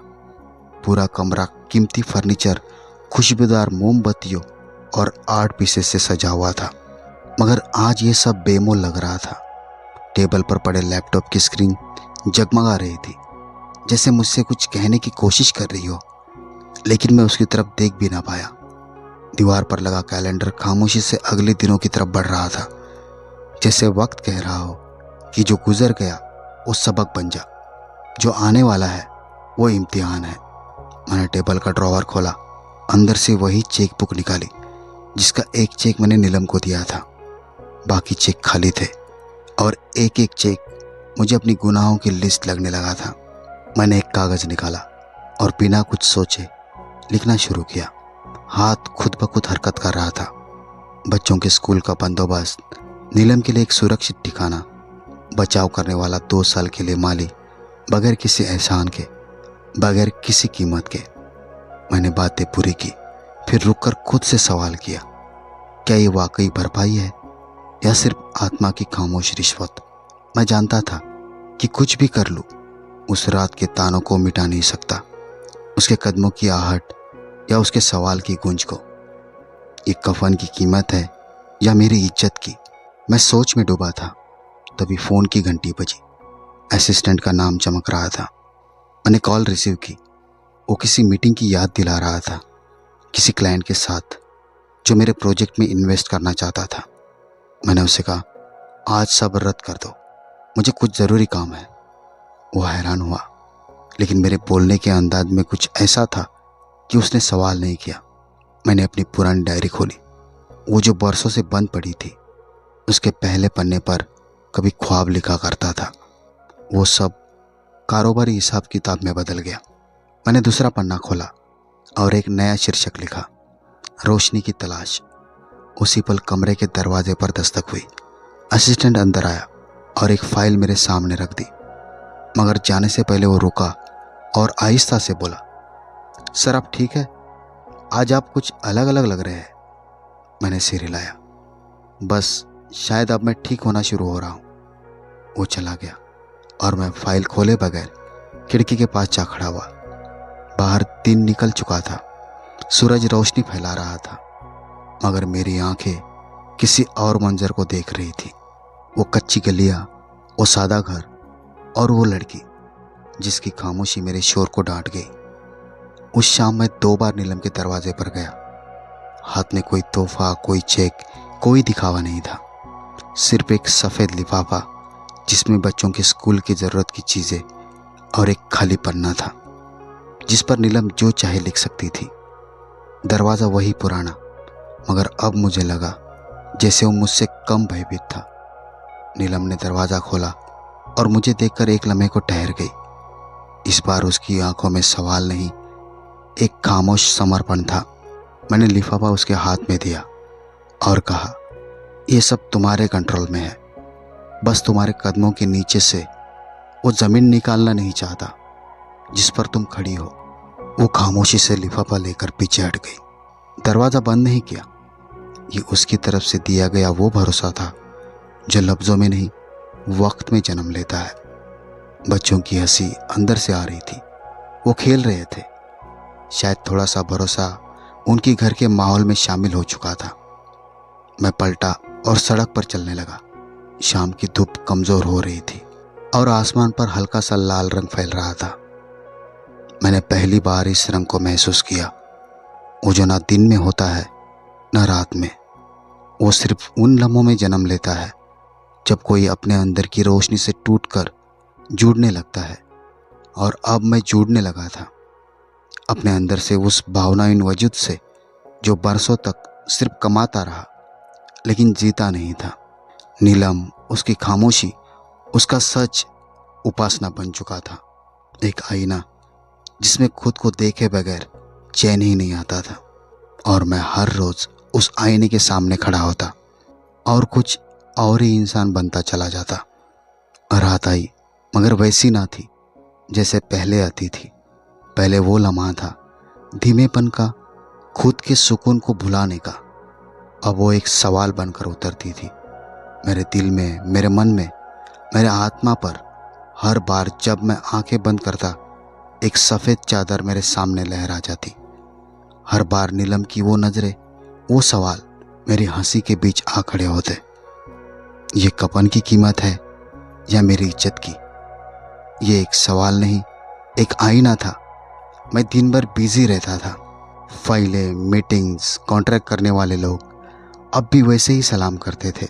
पूरा कमरा कीमती फर्नीचर, खुशबूदार मोमबत्तियों और आर्ट पीसेस से सजा हुआ था, मगर आज ये सब बेमोल लग रहा था। टेबल पर पड़े लैपटॉप की स्क्रीन जगमगा रही थी, जैसे मुझसे कुछ कहने की कोशिश कर रही हो, लेकिन मैं उसकी तरफ देख भी ना पाया। दीवार पर लगा कैलेंडर खामोशी से अगले दिनों की तरफ बढ़ रहा था, जैसे वक्त कह रहा हो कि जो गुजर गया वो सबक बन जा, जो आने वाला है वो इम्तिहान है। मैंने टेबल का ड्रॉवर खोला, अंदर से वही चेक बुक निकाली जिसका एक चेक मैंने नीलम को दिया था। बाकी चेक खाली थे और एक एक चेक मुझे अपनी गुनाहों की लिस्ट लगने लगा था। मैंने एक कागज़ निकाला और बिना कुछ सोचे लिखना शुरू किया। हाथ खुद ब खुद हरकत कर रहा था। बच्चों के स्कूल का बंदोबस्त, नीलम के लिए एक सुरक्षित ठिकाना, बचाव करने वाला 2 साल के लिए माली, बगैर किसी एहसान के, बगैर किसी कीमत के। मैंने बातें पूरी की, फिर रुककर खुद से सवाल किया, क्या ये वाकई भरपाई है या सिर्फ आत्मा की खामोश रिश्वत? मैं जानता था कि कुछ भी कर लूँ, उस रात के तानों को मिटा नहीं सकता, उसके कदमों की आहट या उसके सवाल की गूंज को। ये कफन की कीमत है या मेरी इज्जत की? मैं सोच में डूबा था, तभी फ़ोन की घंटी बजी। असिस्टेंट का नाम चमक रहा था। मैंने कॉल रिसीव की। वो किसी मीटिंग की याद दिला रहा था, किसी क्लाइंट के साथ जो मेरे प्रोजेक्ट में इन्वेस्ट करना चाहता था। मैंने उससे कहा, आज सब रद्द कर दो, मुझे कुछ ज़रूरी काम है। वो हैरान हुआ, लेकिन मेरे बोलने के अंदाज में कुछ ऐसा था कि उसने सवाल नहीं किया। मैंने अपनी पुरानी डायरी खोली, वो जो बरसों से बंद पड़ी थी। उसके पहले पन्ने पर कभी ख्वाब लिखा करता था, वो सब कारोबारी हिसाब किताब में बदल गया। मैंने दूसरा पन्ना खोला और एक नया शीर्षक लिखा, रोशनी की तलाश। उसी पल कमरे के दरवाजे पर दस्तक हुई। असिस्टेंट अंदर आया और एक फाइल मेरे सामने रख दी, मगर जाने से पहले वो रुका और आहिस्ता से बोला, सर आप ठीक है? आज आप कुछ अलग अलग लग रहे हैं। मैंने सिर हिलाया, बस शायद अब मैं ठीक होना शुरू हो रहा हूँ। वो चला गया और मैं फाइल खोले बगैर खिड़की के पास जा खड़ा हुआ। बाहर दिन निकल चुका था, सूरज रोशनी फैला रहा था, मगर मेरी आंखें किसी और मंजर को देख रही थी। वो कच्ची गलियां, वो सादा घर और वो लड़की जिसकी खामोशी मेरे शोर को डांट गई। उस शाम मैं 2 बार नीलम के दरवाजे पर गया। हाथ में कोई तोहफा, कोई चेक, कोई दिखावा नहीं था, सिर्फ एक सफ़ेद लिफाफा जिसमें बच्चों के स्कूल की ज़रूरत की चीज़ें और एक खाली पन्ना था जिस पर नीलम जो चाहे लिख सकती थी। दरवाज़ा वही पुराना, मगर अब मुझे लगा जैसे वो मुझसे कम भयभीत था। नीलम ने दरवाज़ा खोला और मुझे देखकर एक लम्हे को ठहर गई। इस बार उसकी आंखों में सवाल नहीं, एक खामोश समर्पण था। मैंने लिफाफा उसके हाथ में दिया और कहा, ये सब तुम्हारे कंट्रोल में है, बस तुम्हारे कदमों के नीचे से वो ज़मीन निकालना नहीं चाहता जिस पर तुम खड़ी हो। वो खामोशी से लिफाफा लेकर पीछे हट गई। दरवाज़ा बंद नहीं किया। ये उसकी तरफ से दिया गया वो भरोसा था जो लफ्ज़ों में नहीं, वक्त में जन्म लेता है। बच्चों की हंसी अंदर से आ रही थी, वो खेल रहे थे। शायद थोड़ा सा भरोसा उनकी घर के माहौल में शामिल हो चुका था। मैं पलटा और सड़क पर चलने लगा। शाम की धूप कमज़ोर हो रही थी और आसमान पर हल्का सा लाल रंग फैल रहा था। मैंने पहली बार इस रंग को महसूस किया, वो जो ना दिन में होता है ना रात में। वो सिर्फ उन लम्हों में जन्म लेता है जब कोई अपने अंदर की रोशनी से टूटकर जुड़ने लगता है। और अब मैं जुड़ने लगा था अपने अंदर से, उस भावनाहीन वजूद से जो बरसों तक सिर्फ कमाता रहा लेकिन जीता नहीं था। नीलम, उसकी खामोशी, उसका सच उपासना बन चुका था, एक आईना जिसमें खुद को देखे बगैर चैन ही नहीं आता था। और मैं हर रोज़ उस आईने के सामने खड़ा होता और कुछ और ही इंसान बनता चला जाता। रात आई, मगर वैसी ना थी जैसे पहले आती थी। पहले वो लम्हा था धीमेपन का, खुद के सुकून को भुलाने का। अब वो एक सवाल बनकर उतरती थी मेरे दिल में, मेरे मन में, मेरे आत्मा पर। हर बार जब मैं आंखें बंद करता, एक सफ़ेद चादर मेरे सामने लहरा जाती। हर बार नीलम की वो नज़रें, वो सवाल मेरी हंसी के बीच आ खड़े होते। ये कफन की कीमत है या मेरी इज्जत की? ये एक सवाल नहीं, एक आईना था। मैं दिन भर बिजी रहता था। फाइलें, मीटिंग्स, कॉन्ट्रैक्ट करने वाले लोग अब भी वैसे ही सलाम करते थे,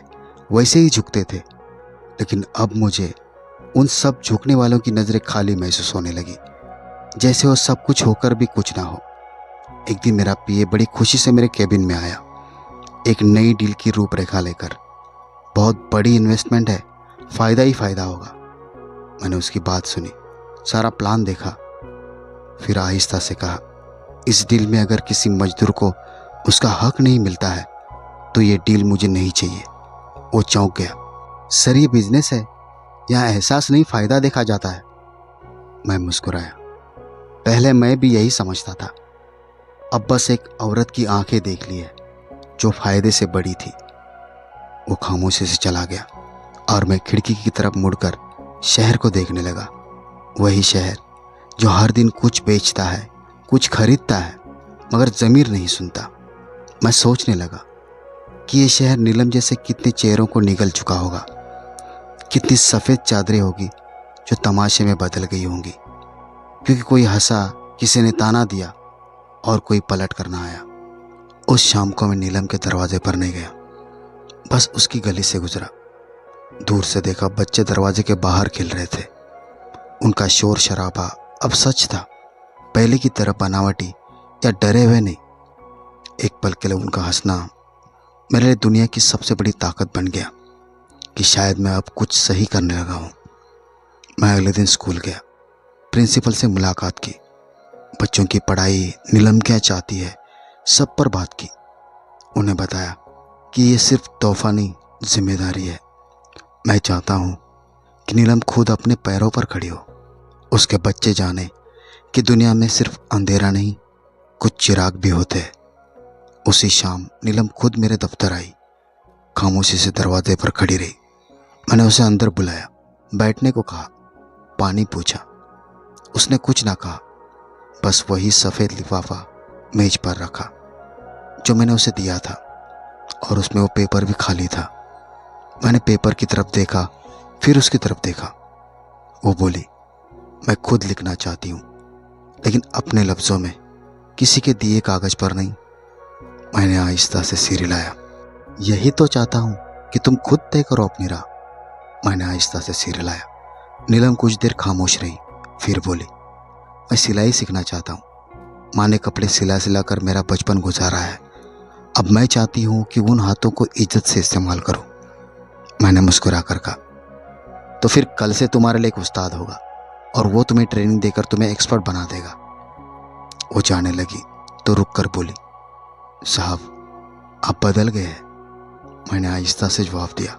वैसे ही झुकते थे। लेकिन अब मुझे उन सब झुकने वालों की नज़रें खाली महसूस होने लगी, जैसे वो सब कुछ होकर भी कुछ ना हो। एक दिन मेरा पीए बड़ी खुशी से मेरे केबिन में आया, एक नई डील की रूपरेखा लेकर। बहुत बड़ी इन्वेस्टमेंट है, फ़ायदा ही फ़ायदा होगा। मैंने उसकी बात सुनी, सारा प्लान देखा, फिर आहिस्ता से कहा, इस डील में अगर किसी मजदूर को उसका हक नहीं मिलता है तो ये डील मुझे नहीं चाहिए। वो चौंक गया। सर, ये बिजनेस है, यहाँ एहसास नहीं फ़ायदा देखा जाता है। मैं मुस्कुराया। पहले मैं भी यही समझता था, अब बस एक औरत की आंखें देख ली है जो फ़ायदे से बड़ी थी। वो खामोशी से चला गया और मैं खिड़की की तरफ मुड़कर शहर को देखने लगा। वही शहर जो हर दिन कुछ बेचता है, कुछ खरीदता है, मगर ज़मीर नहीं सुनता। मैं सोचने लगा कि ये शहर नीलम जैसे कितने चेहरों को निगल चुका होगा, कितनी सफ़ेद चादरें होगी जो तमाशे में बदल गई होंगी, क्योंकि कोई हंसा, किसी ने ताना दिया और कोई पलट कर ना आया। उस शाम को मैं नीलम के दरवाजे पर नहीं गया, बस उसकी गली से गुजरा। दूर से देखा बच्चे दरवाजे के बाहर खेल रहे थे। उनका शोर शराबा अब सच था, पहले की तरह बनावटी या डरे हुए नहीं। एक पल के लिए उनका हंसना मेरे लिए दुनिया की सबसे बड़ी ताकत बन गया कि शायद मैं अब कुछ सही करने लगा हूँ। मैं अगले दिन स्कूल गया, प्रिंसिपल से मुलाकात की, बच्चों की पढ़ाई, नीलम क्या चाहती है, सब पर बात की। उन्हें बताया कि ये सिर्फ तोहफा नहीं, जिम्मेदारी है। मैं चाहता हूँ कि नीलम खुद अपने पैरों पर खड़ी हो। उसके बच्चे जाने कि दुनिया में सिर्फ अंधेरा नहीं, कुछ चिराग भी होते हैं। उसी शाम नीलम खुद मेरे दफ्तर आई, खामोशी से दरवाजे पर खड़ी रही। मैंने उसे अंदर बुलाया, बैठने को कहा, पानी पूछा। उसने कुछ ना कहा, बस वही सफ़ेद लिफाफा मेज पर रखा जो मैंने उसे दिया था, और उसमें वो पेपर भी खाली था। मैंने पेपर की तरफ देखा, फिर उसकी तरफ देखा। वो बोली, मैं खुद लिखना चाहती हूँ, लेकिन अपने लफ्ज़ों में, किसी के दिए कागज़ पर नहीं। मैंने आहिस्ता से सिर हिलाया। यही तो चाहता हूँ कि तुम खुद तय करो अपनी राह। मैंने आहिस्ता से सिर हिलाया। नीलम कुछ देर खामोश रही, फिर बोली, मैं सिलाई सीखना चाहता हूँ। माँ ने कपड़े सिला सिला कर मेरा बचपन गुजारा है। अब मैं चाहती हूँ कि उन हाथों को इज्जत से इस्तेमाल करूँ। मैंने मुस्कुरा कर कहा, तो फिर कल से तुम्हारे लिए एक उस्ताद होगा और वो तुम्हें ट्रेनिंग देकर तुम्हें एक्सपर्ट बना देगा। वो जाने लगी तो रुक कर बोली, साहब आप बदल गए हैं। मैंने आहिस्ता से जवाब दिया,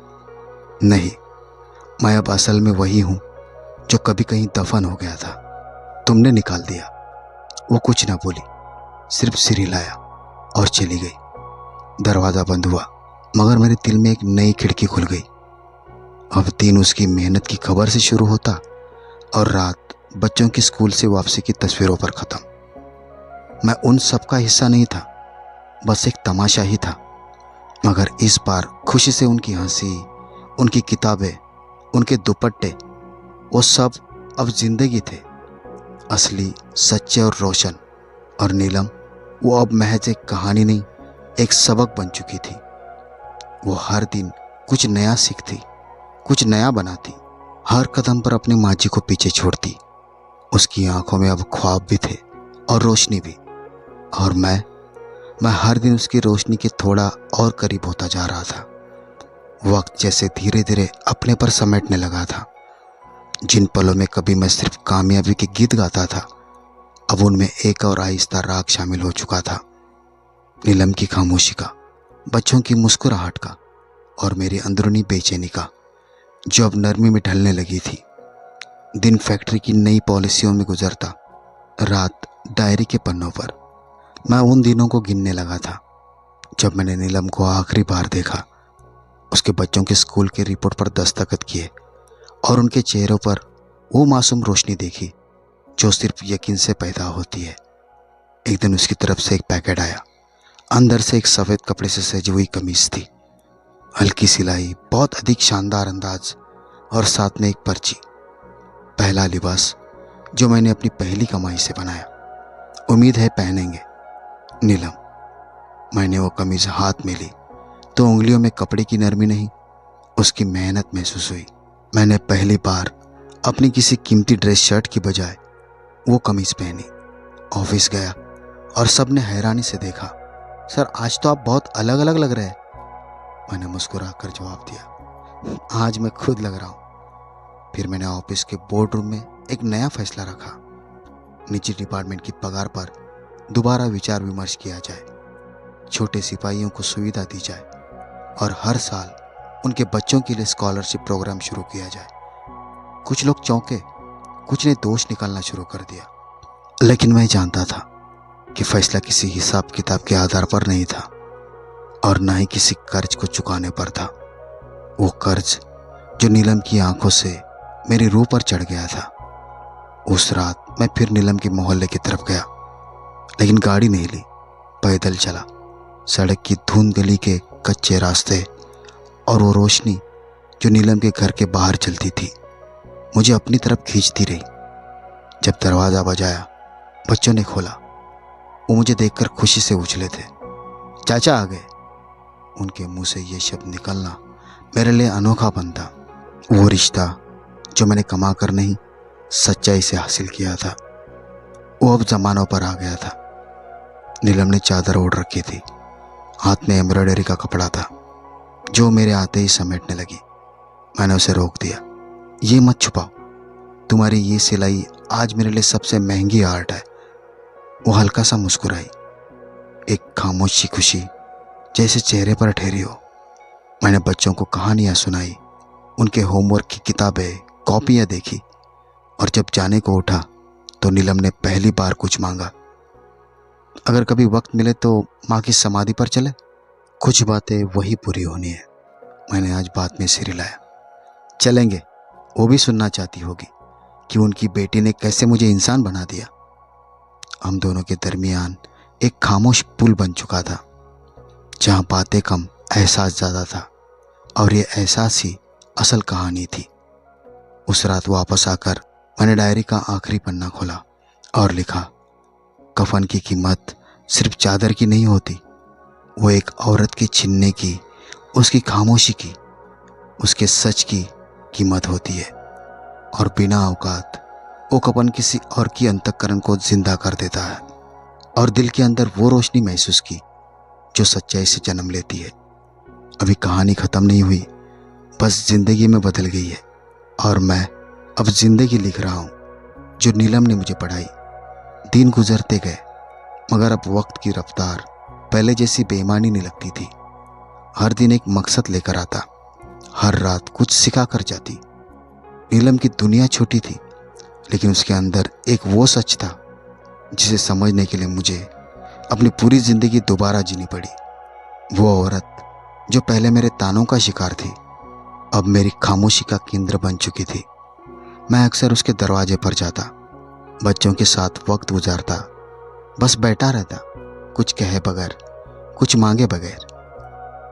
नहीं, मैं अब असल में वही हूँ जो कभी कहीं दफन हो गया था, तुमने निकाल दिया। वो कुछ ना बोली, सिर्फ सिर हिलाया और चली गई। दरवाज़ा बंद हुआ, मगर मेरे दिल में एक नई खिड़की खुल गई। अब दिन उसकी मेहनत की खबर से शुरू होता और रात बच्चों की स्कूल से वापसी की तस्वीरों पर ख़त्म। मैं उन सब का हिस्सा नहीं था, बस एक तमाशा ही था। मगर इस बार खुशी से उनकी हंसी, उनकी किताबें, उनके दुपट्टे, वो सब अब जिंदगी थे, असली, सच्चे और रोशन। और नीलम, वो अब महज एक कहानी नहीं, एक सबक बन चुकी थी। वो हर दिन कुछ नया सीखती, कुछ नया बनाती, हर कदम पर अपनी माँ जी को पीछे छोड़ती। उसकी आंखों में अब ख्वाब भी थे और रोशनी भी। और मैं हर दिन उसकी रोशनी के थोड़ा और करीब होता जा रहा था। वक्त जैसे धीरे धीरे अपने पर समेटने लगा था। जिन पलों में कभी मैं सिर्फ कामयाबी के गीत गाता था, अब उनमें एक और आहिस्ता राग शामिल हो चुका था। नीलम की खामोशी का, बच्चों की मुस्कुराहट का, और मेरी अंदरूनी बेचैनी का, जो अब नरमी में ढलने लगी थी। दिन फैक्ट्री की नई पॉलिसियों में गुजरता, रात डायरी के पन्नों पर, मैं उन दिनों को गिनने लगा था जब मैंने नीलम को आखिरी बार देखा। उसके बच्चों के स्कूल के रिपोर्ट पर दस्तखत किए और उनके चेहरों पर वो मासूम रोशनी देखी जो सिर्फ यकीन से पैदा होती है। एक दिन उसकी तरफ से एक पैकेट आया। अंदर से एक सफ़ेद कपड़े से सजी हुई कमीज थी, हल्की सिलाई, बहुत अधिक शानदार अंदाज और साथ में एक पर्ची। पहला लिबास जो मैंने अपनी पहली कमाई से बनाया। उम्मीद है पहनेंगे नीलम। मैंने वो कमीज हाथ में ली तो उंगलियों में कपड़े की नरमी नहीं, उसकी मेहनत महसूस हुई। मैंने पहली बार अपनी किसी कीमती ड्रेस शर्ट की बजाय वो कमीज पहनी। ऑफिस गया और सबने हैरानी से देखा। सर, आज तो आप बहुत अलग अलग लग रहे हैं। मैंने मुस्कुरा कर जवाब दिया, आज मैं खुद लग रहा हूँ। फिर मैंने ऑफिस के बोर्ड रूम में एक नया फैसला रखा। निजी डिपार्टमेंट की पगार पर दोबारा विचार विमर्श किया जाए, छोटे सिपाहियों को सुविधा दी जाए और हर साल उनके बच्चों के लिए स्कॉलरशिप प्रोग्राम शुरू किया जाए। कुछ लोग चौंके, कुछ ने दोष निकालना शुरू कर दिया, लेकिन मैं जानता था कि फैसला किसी हिसाब किताब के आधार पर नहीं था और न ही किसी कर्ज को चुकाने पर था। वो कर्ज जो नीलम की आंखों से मेरी रूह पर चढ़ गया था। उस रात मैं फिर नीलम के मोहल्ले की तरफ गया, लेकिन गाड़ी नहीं ली, पैदल चला। सड़क की धुंध, गली के कच्चे रास्ते और वो रोशनी जो नीलम के घर के बाहर चलती थी मुझे अपनी तरफ खींचती रही। जब दरवाज़ा बजाया, बच्चों ने खोला। वो मुझे देखकर खुशी से उछले थे। चाचा आ गए। उनके मुंह से ये शब्द निकलना मेरे लिए अनोखापन था। वो रिश्ता जो मैंने कमा कर नहीं, सच्चाई से हासिल किया था, वो अब जमानों पर आ गया था। नीलम ने चादर ओढ़ रखी थी, हाथ में एम्ब्रॉयडरी का कपड़ा था जो मेरे आते ही समेटने लगी। मैंने उसे रोक दिया, ये मत छुपाओ, तुम्हारी ये सिलाई आज मेरे लिए सबसे महंगी आर्ट है। वो हल्का सा मुस्कुराई, एक खामोशी खुशी जैसे चेहरे पर ठहरी हो। मैंने बच्चों को कहानियाँ सुनाई, उनके होमवर्क की किताबें, कॉपियाँ देखी और जब जाने को उठा तो नीलम ने पहली बार कुछ मांगा, अगर कभी वक्त मिले तो माँ की समाधि पर चले, कुछ बातें वही पूरी होनी है। मैंने आज बात में सिर हिलाया। चलेंगे, वो भी सुनना चाहती होगी कि उनकी बेटी ने कैसे मुझे इंसान बना दिया। हम दोनों के दरमियान एक खामोश पुल बन चुका था, जहाँ बातें कम, एहसास ज़्यादा था और ये एहसास ही असल कहानी थी। उस रात वापस आकर मैंने डायरी का आखिरी पन्ना खोला और लिखा, कफन की कीमत सिर्फ चादर की नहीं होती, वो एक औरत के छीनने की, उसकी खामोशी की, उसके सच की कीमत होती है। और बिना औकात वो कफन किसी और की अंतःकरण को जिंदा कर देता है और दिल के अंदर वो रोशनी महसूस की जो सच्चाई से जन्म लेती है। अभी कहानी ख़त्म नहीं हुई, बस जिंदगी में बदल गई है और मैं अब जिंदगी लिख रहा हूँ जो नीलम ने मुझे पढ़ाई। दिन गुजरते गए मगर अब वक्त की रफ्तार पहले जैसी बेईमानी नहीं लगती थी। हर दिन एक मकसद लेकर आता, हर रात कुछ सिखा कर जाती। नीलम की दुनिया छोटी थी, लेकिन उसके अंदर एक वो सच था जिसे समझने के लिए मुझे अपनी पूरी ज़िंदगी दोबारा जीनी पड़ी। वो औरत जो पहले मेरे तानों का शिकार थी, अब मेरी खामोशी का केंद्र बन चुकी थी। मैं अक्सर उसके दरवाजे पर जाता, बच्चों के साथ वक्त गुजारता, बस बैठा रहता, कुछ कहे बगैर, कुछ मांगे बगैर।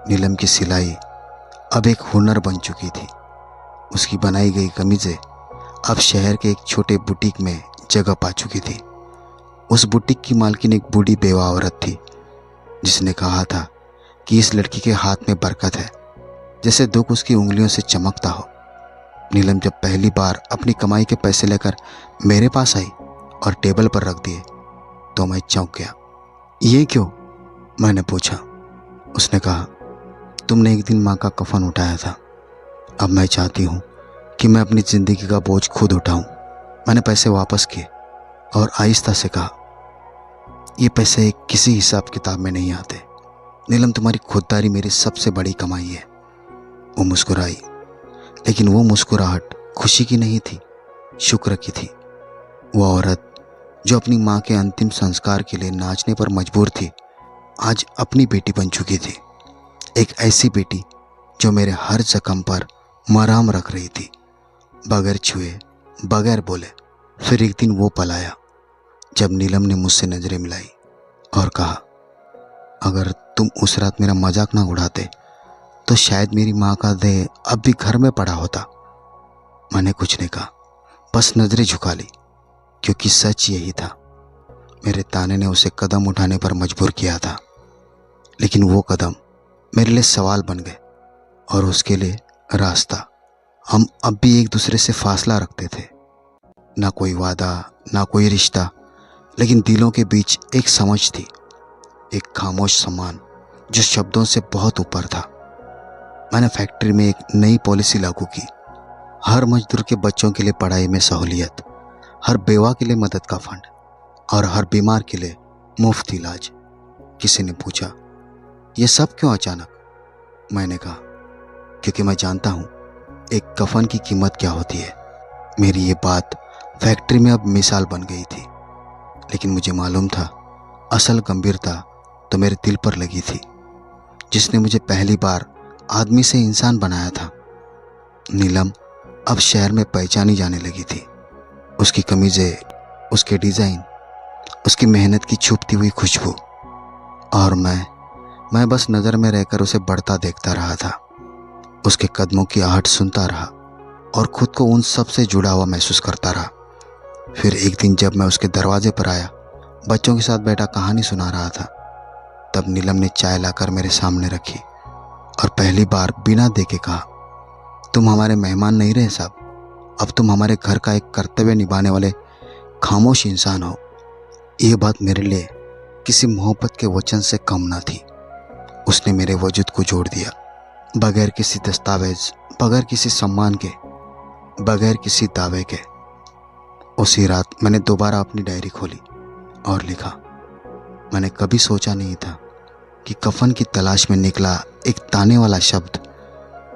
नीलम की सिलाई अब एक हुनर बन चुकी थी। उसकी बनाई गई कमीज़ें अब शहर के एक छोटे बुटीक में जगह पा चुकी थी। उस बुटीक की मालकिन एक बूढ़ी बेवा औरत थी जिसने कहा था कि इस लड़की के हाथ में बरकत है, जैसे दुख उसकी उंगलियों से चमकता हो। नीलम जब पहली बार अपनी कमाई के पैसे लेकर मेरे पास आई और टेबल पर रख दिए तो मैं चौंक गया। ये क्यों? मैंने पूछा। उसने कहा, तुमने एक दिन माँ का कफन उठाया था, अब मैं चाहती हूँ कि मैं अपनी ज़िंदगी का बोझ खुद उठाऊं। मैंने पैसे वापस किए और आहिस्ता से कहा, ये पैसे किसी हिसाब किताब में नहीं आते। नीलम, तुम्हारी खुददारी मेरी सबसे बड़ी कमाई है। वो मुस्कुराई, लेकिन वो मुस्कुराहट खुशी की नहीं थी, शुक्र की थी। वो औरत जो अपनी माँ के अंतिम संस्कार के लिए नाचने पर मजबूर थी, आज अपनी बेटी बन चुकी थी। एक ऐसी बेटी जो मेरे हर जख्म पर मरहम रख रही थी, बगैर छुए, बगैर बोले। फिर एक दिन वो पल आया जब नीलम ने मुझसे नजरें मिलाई और कहा, अगर तुम उस रात मेरा मजाक ना उड़ाते तो शायद मेरी माँ का देह अब भी घर में पड़ा होता। मैंने कुछ नहीं कहा, बस नजरें झुका ली, क्योंकि सच यही था। मेरे ताने ने उसे कदम उठाने पर मजबूर किया था, लेकिन वो कदम मेरे लिए सवाल बन गए और उसके लिए रास्ता। हम अब भी एक दूसरे से फासला रखते थे, ना कोई वादा, ना कोई रिश्ता, लेकिन दिलों के बीच एक समझ थी, एक खामोश सम्मान जो शब्दों से बहुत ऊपर था। मैंने फैक्ट्री में एक नई पॉलिसी लागू की, हर मजदूर के बच्चों के लिए पढ़ाई में सहूलियत, हर बेवा के लिए मदद का फंड और हर बीमार के लिए मुफ्त इलाज। किसी ने पूछा, ये सब क्यों अचानक? मैंने कहा, क्योंकि मैं जानता हूँ एक कफन की कीमत क्या होती है। मेरी ये बात फैक्ट्री में अब मिसाल बन गई थी, लेकिन मुझे मालूम था असल गंभीरता तो मेरे दिल पर लगी थी, जिसने मुझे पहली बार आदमी से इंसान बनाया था। नीलम अब शहर में पहचानी जाने लगी थी। उसकी कमीजें, उसके डिज़ाइन, उसकी मेहनत की छुपती हुई खुशबू, और मैं बस नज़र में रहकर उसे बढ़ता देखता रहा था। उसके कदमों की आहट सुनता रहा और खुद को उन सब से जुड़ा हुआ महसूस करता रहा। फिर एक दिन जब मैं उसके दरवाजे पर आया, बच्चों के साथ बैठा कहानी सुना रहा था, तब नीलम ने चाय लाकर मेरे सामने रखी और पहली बार बिना देखे कहा, तुम हमारे मेहमान नहीं रहे साहब, अब तुम हमारे घर का एक कर्तव्य निभाने वाले खामोश इंसान हो। ये बात मेरे लिए किसी मोहब्बत के वचन से कम ना थी। उसने मेरे वजूद को जोड़ दिया, बगैर किसी दस्तावेज, बगैर किसी सम्मान के, बगैर किसी दावे के। उसी रात मैंने दोबारा अपनी डायरी खोली और लिखा, मैंने कभी सोचा नहीं था कि कफन की तलाश में निकला एक ताने वाला शब्द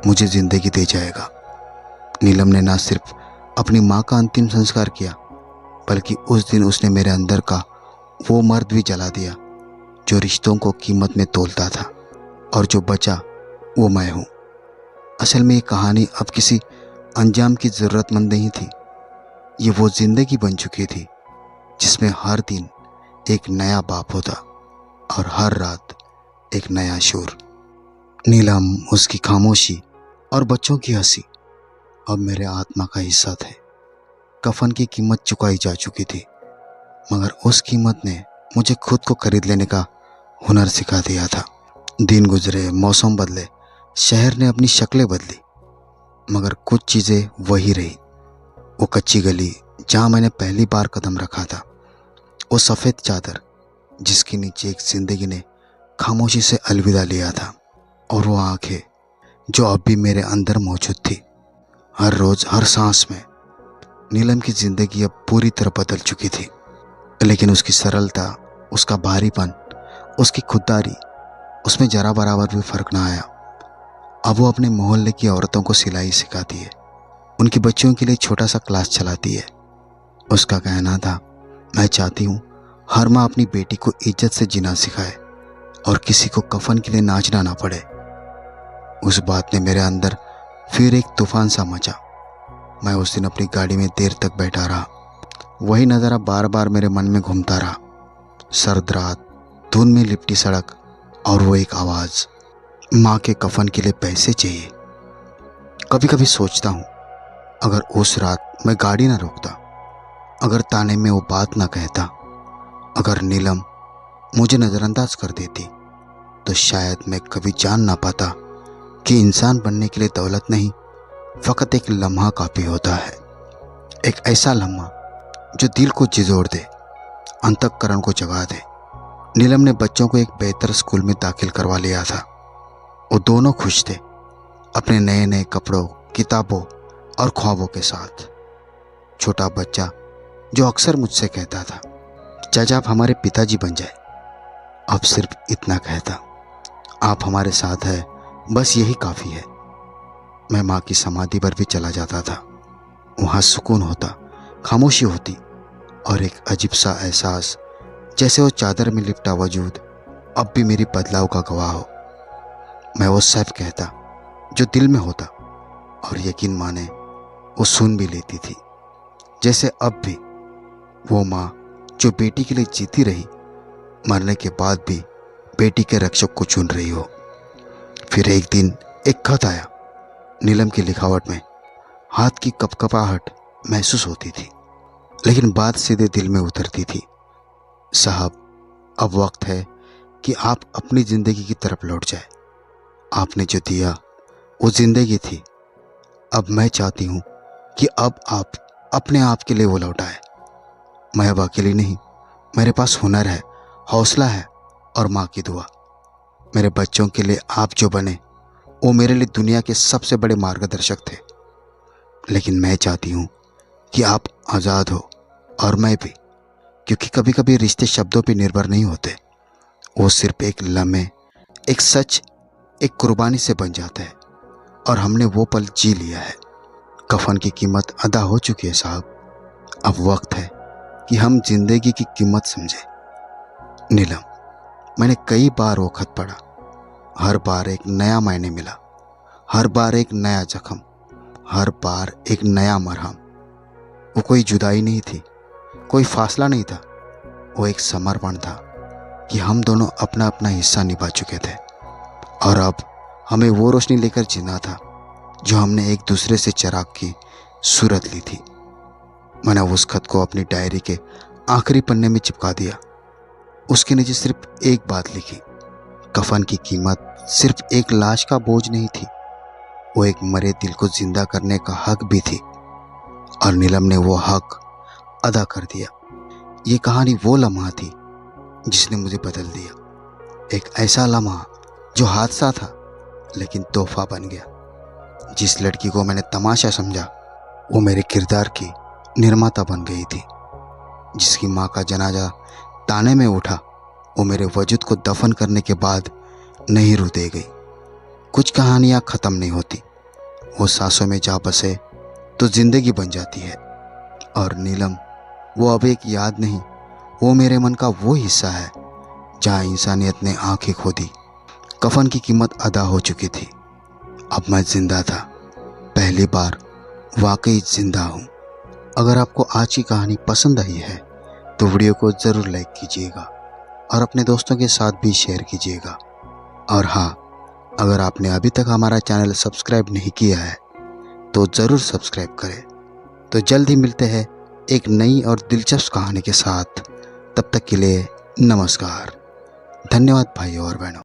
मुझे जिंदगी दे जाएगा। नीलम ने ना सिर्फ अपनी माँ का अंतिम संस्कार किया, बल्कि उस दिन उसने मेरे अंदर का वो मर्द भी जला दिया जो रिश्तों को कीमत में तोलता था, और जो बचा वो मैं हूँ। असल में ये कहानी अब किसी अंजाम की ज़रूरतमंद नहीं थी, ये वो जिंदगी बन चुकी थी जिसमें हर दिन एक नया बाप होता और हर रात एक नया शोर। नीलम, उसकी खामोशी और बच्चों की हंसी अब मेरे आत्मा का हिस्सा थे। कफन की कीमत चुकाई जा चुकी थी, मगर उस कीमत ने मुझे खुद को खरीद लेने का हुनर सिखा दिया था। दिन गुजरे, मौसम बदले, शहर ने अपनी शक्लें बदली, मगर कुछ चीज़ें वही रही। वो कच्ची गली जहाँ मैंने पहली बार कदम रखा था, वो सफ़ेद चादर जिसके नीचे एक जिंदगी ने खामोशी से अलविदा लिया था, और वो आंखें जो अब भी मेरे अंदर मौजूद थी। हर रोज़, हर सांस में नीलम की ज़िंदगी अब पूरी तरह बदल चुकी थी, लेकिन उसकी सरलता, उसका भारीपन, उसकी खुददारी, उसमें जरा बराबर भी फर्क ना आया। अब वो अपने मोहल्ले की औरतों को सिलाई सिखाती है, उनकी बच्चियों के लिए छोटा सा क्लास चलाती है। उसका कहना था, मैं चाहती हूँ हर माँ अपनी बेटी को इज्जत से जीना सिखाए और किसी को कफन के लिए नाचना ना पड़े। उस बात ने मेरे अंदर फिर एक तूफान सा मचा। मैं उस दिन अपनी गाड़ी में देर तक बैठा रहा, वही नज़ारा बार बार मेरे मन में घूमता रहा। सर्द रात, धुंध में लिपटी सड़क, और वो एक आवाज़, माँ के कफन के लिए पैसे चाहिए। कभी कभी सोचता हूँ, अगर उस रात मैं गाड़ी ना रोकता, अगर ताने में वो बात ना कहता, अगर नीलम मुझे नज़रअंदाज कर देती, तो शायद मैं कभी जान ना पाता कि इंसान बनने के लिए दौलत नहीं, फ़कत एक लम्हा काफ़ी होता है। एक ऐसा लम्हा जो दिल को झिझोड़ दे, अंतःकरण को जगा दे। नीलम ने बच्चों को एक बेहतर स्कूल में दाखिल करवा लिया था। वो दोनों खुश थे, अपने नए नए कपड़ों, किताबों और ख्वाबों के साथ। छोटा बच्चा जो अक्सर मुझसे कहता था, चाचा आप हमारे पिताजी बन जाए, अब सिर्फ इतना कहता, आप हमारे साथ हैं, बस यही काफ़ी है। मैं माँ की समाधि पर भी चला जाता था। वहाँ सुकून होता, खामोशी होती, और एक अजीब सा एहसास, जैसे वो चादर में लिपटा वजूद अब भी मेरी बदलाव का गवाह हो। मैं वो सब कहता जो दिल में होता, और यकीन माने वो सुन भी लेती थी। जैसे अब भी वो माँ जो बेटी के लिए जीती रही, मरने के बाद भी बेटी के रक्षक को चुन रही हो। फिर एक दिन एक खत आया। नीलम की लिखावट में हाथ की कपकपाहट महसूस होती थी, लेकिन बात सीधे दिल में उतरती थी। साहब, अब वक्त है कि आप अपनी जिंदगी की तरफ लौट जाए। आपने जो दिया वो जिंदगी थी। अब मैं चाहती हूँ कि अब आप अपने आप के लिए वो लौटाए। मैं अब अकेली नहीं, मेरे पास हुनर है, हौसला है और माँ की दुआ। मेरे बच्चों के लिए आप जो बने वो मेरे लिए दुनिया के सबसे बड़े मार्गदर्शक थे। लेकिन मैं चाहती हूँ कि आप आज़ाद हो, और मैं भी, क्योंकि कभी कभी रिश्ते शब्दों पर निर्भर नहीं होते। वो सिर्फ एक लम्हे, एक सच, एक कुर्बानी से बन जाता है, और हमने वो पल जी लिया है। कफन की कीमत अदा हो चुकी है साहब। अब वक्त है कि हम जिंदगी की कीमत समझें। नीलम, मैंने कई बार वो खत पढ़ा। हर बार एक नया मायने मिला, हर बार एक नया जख्म, हर बार एक नया मरहम। वो कोई जुदाई नहीं थी, कोई फासला नहीं था। वो एक समर्पण था कि हम दोनों अपना अपना हिस्सा निभा चुके थे, और अब हमें वो रोशनी लेकर जीना था जो हमने एक दूसरे से चिराग की सूरत ली थी। मैंने उस खत को अपनी डायरी के आखिरी पन्ने में चिपका दिया। उसके नीचे सिर्फ एक बात लिखी, कफन की कीमत सिर्फ एक लाश का बोझ नहीं थी, वो एक मरे दिल को जिंदा करने का हक भी थी। और नीलम ने वो हक अदा कर दिया। ये कहानी वो लम्हा थी जिसने मुझे बदल दिया। एक ऐसा लम्हा जो हादसा था लेकिन तोहफा बन गया। जिस लड़की को मैंने तमाशा समझा, वो मेरे किरदार की निर्माता बन गई थी। जिसकी माँ का जनाजा ताने में उठा, वो मेरे वजूद को दफन करने के बाद नहीं रूह दे गई। कुछ कहानियाँ ख़त्म नहीं होती, वो सांसों में जा बसे तो जिंदगी बन जाती है। और नीलम, वो अब एक याद नहीं, वो मेरे मन का वो हिस्सा है जहाँ इंसानियत ने आंखें खोदी। कफन की कीमत अदा हो चुकी थी। अब मैं जिंदा था, पहली बार वाकई जिंदा हूँ। अगर आपको आज की कहानी पसंद आई है तो वीडियो को ज़रूर लाइक कीजिएगा और अपने दोस्तों के साथ भी शेयर कीजिएगा। और हाँ, अगर आपने अभी तक हमारा चैनल सब्सक्राइब नहीं किया है तो ज़रूर सब्सक्राइब करें। तो जल्द ही मिलते हैं एक नई और दिलचस्प कहानी के साथ। तब तक के लिए नमस्कार। धन्यवाद भाइयों और बहनों।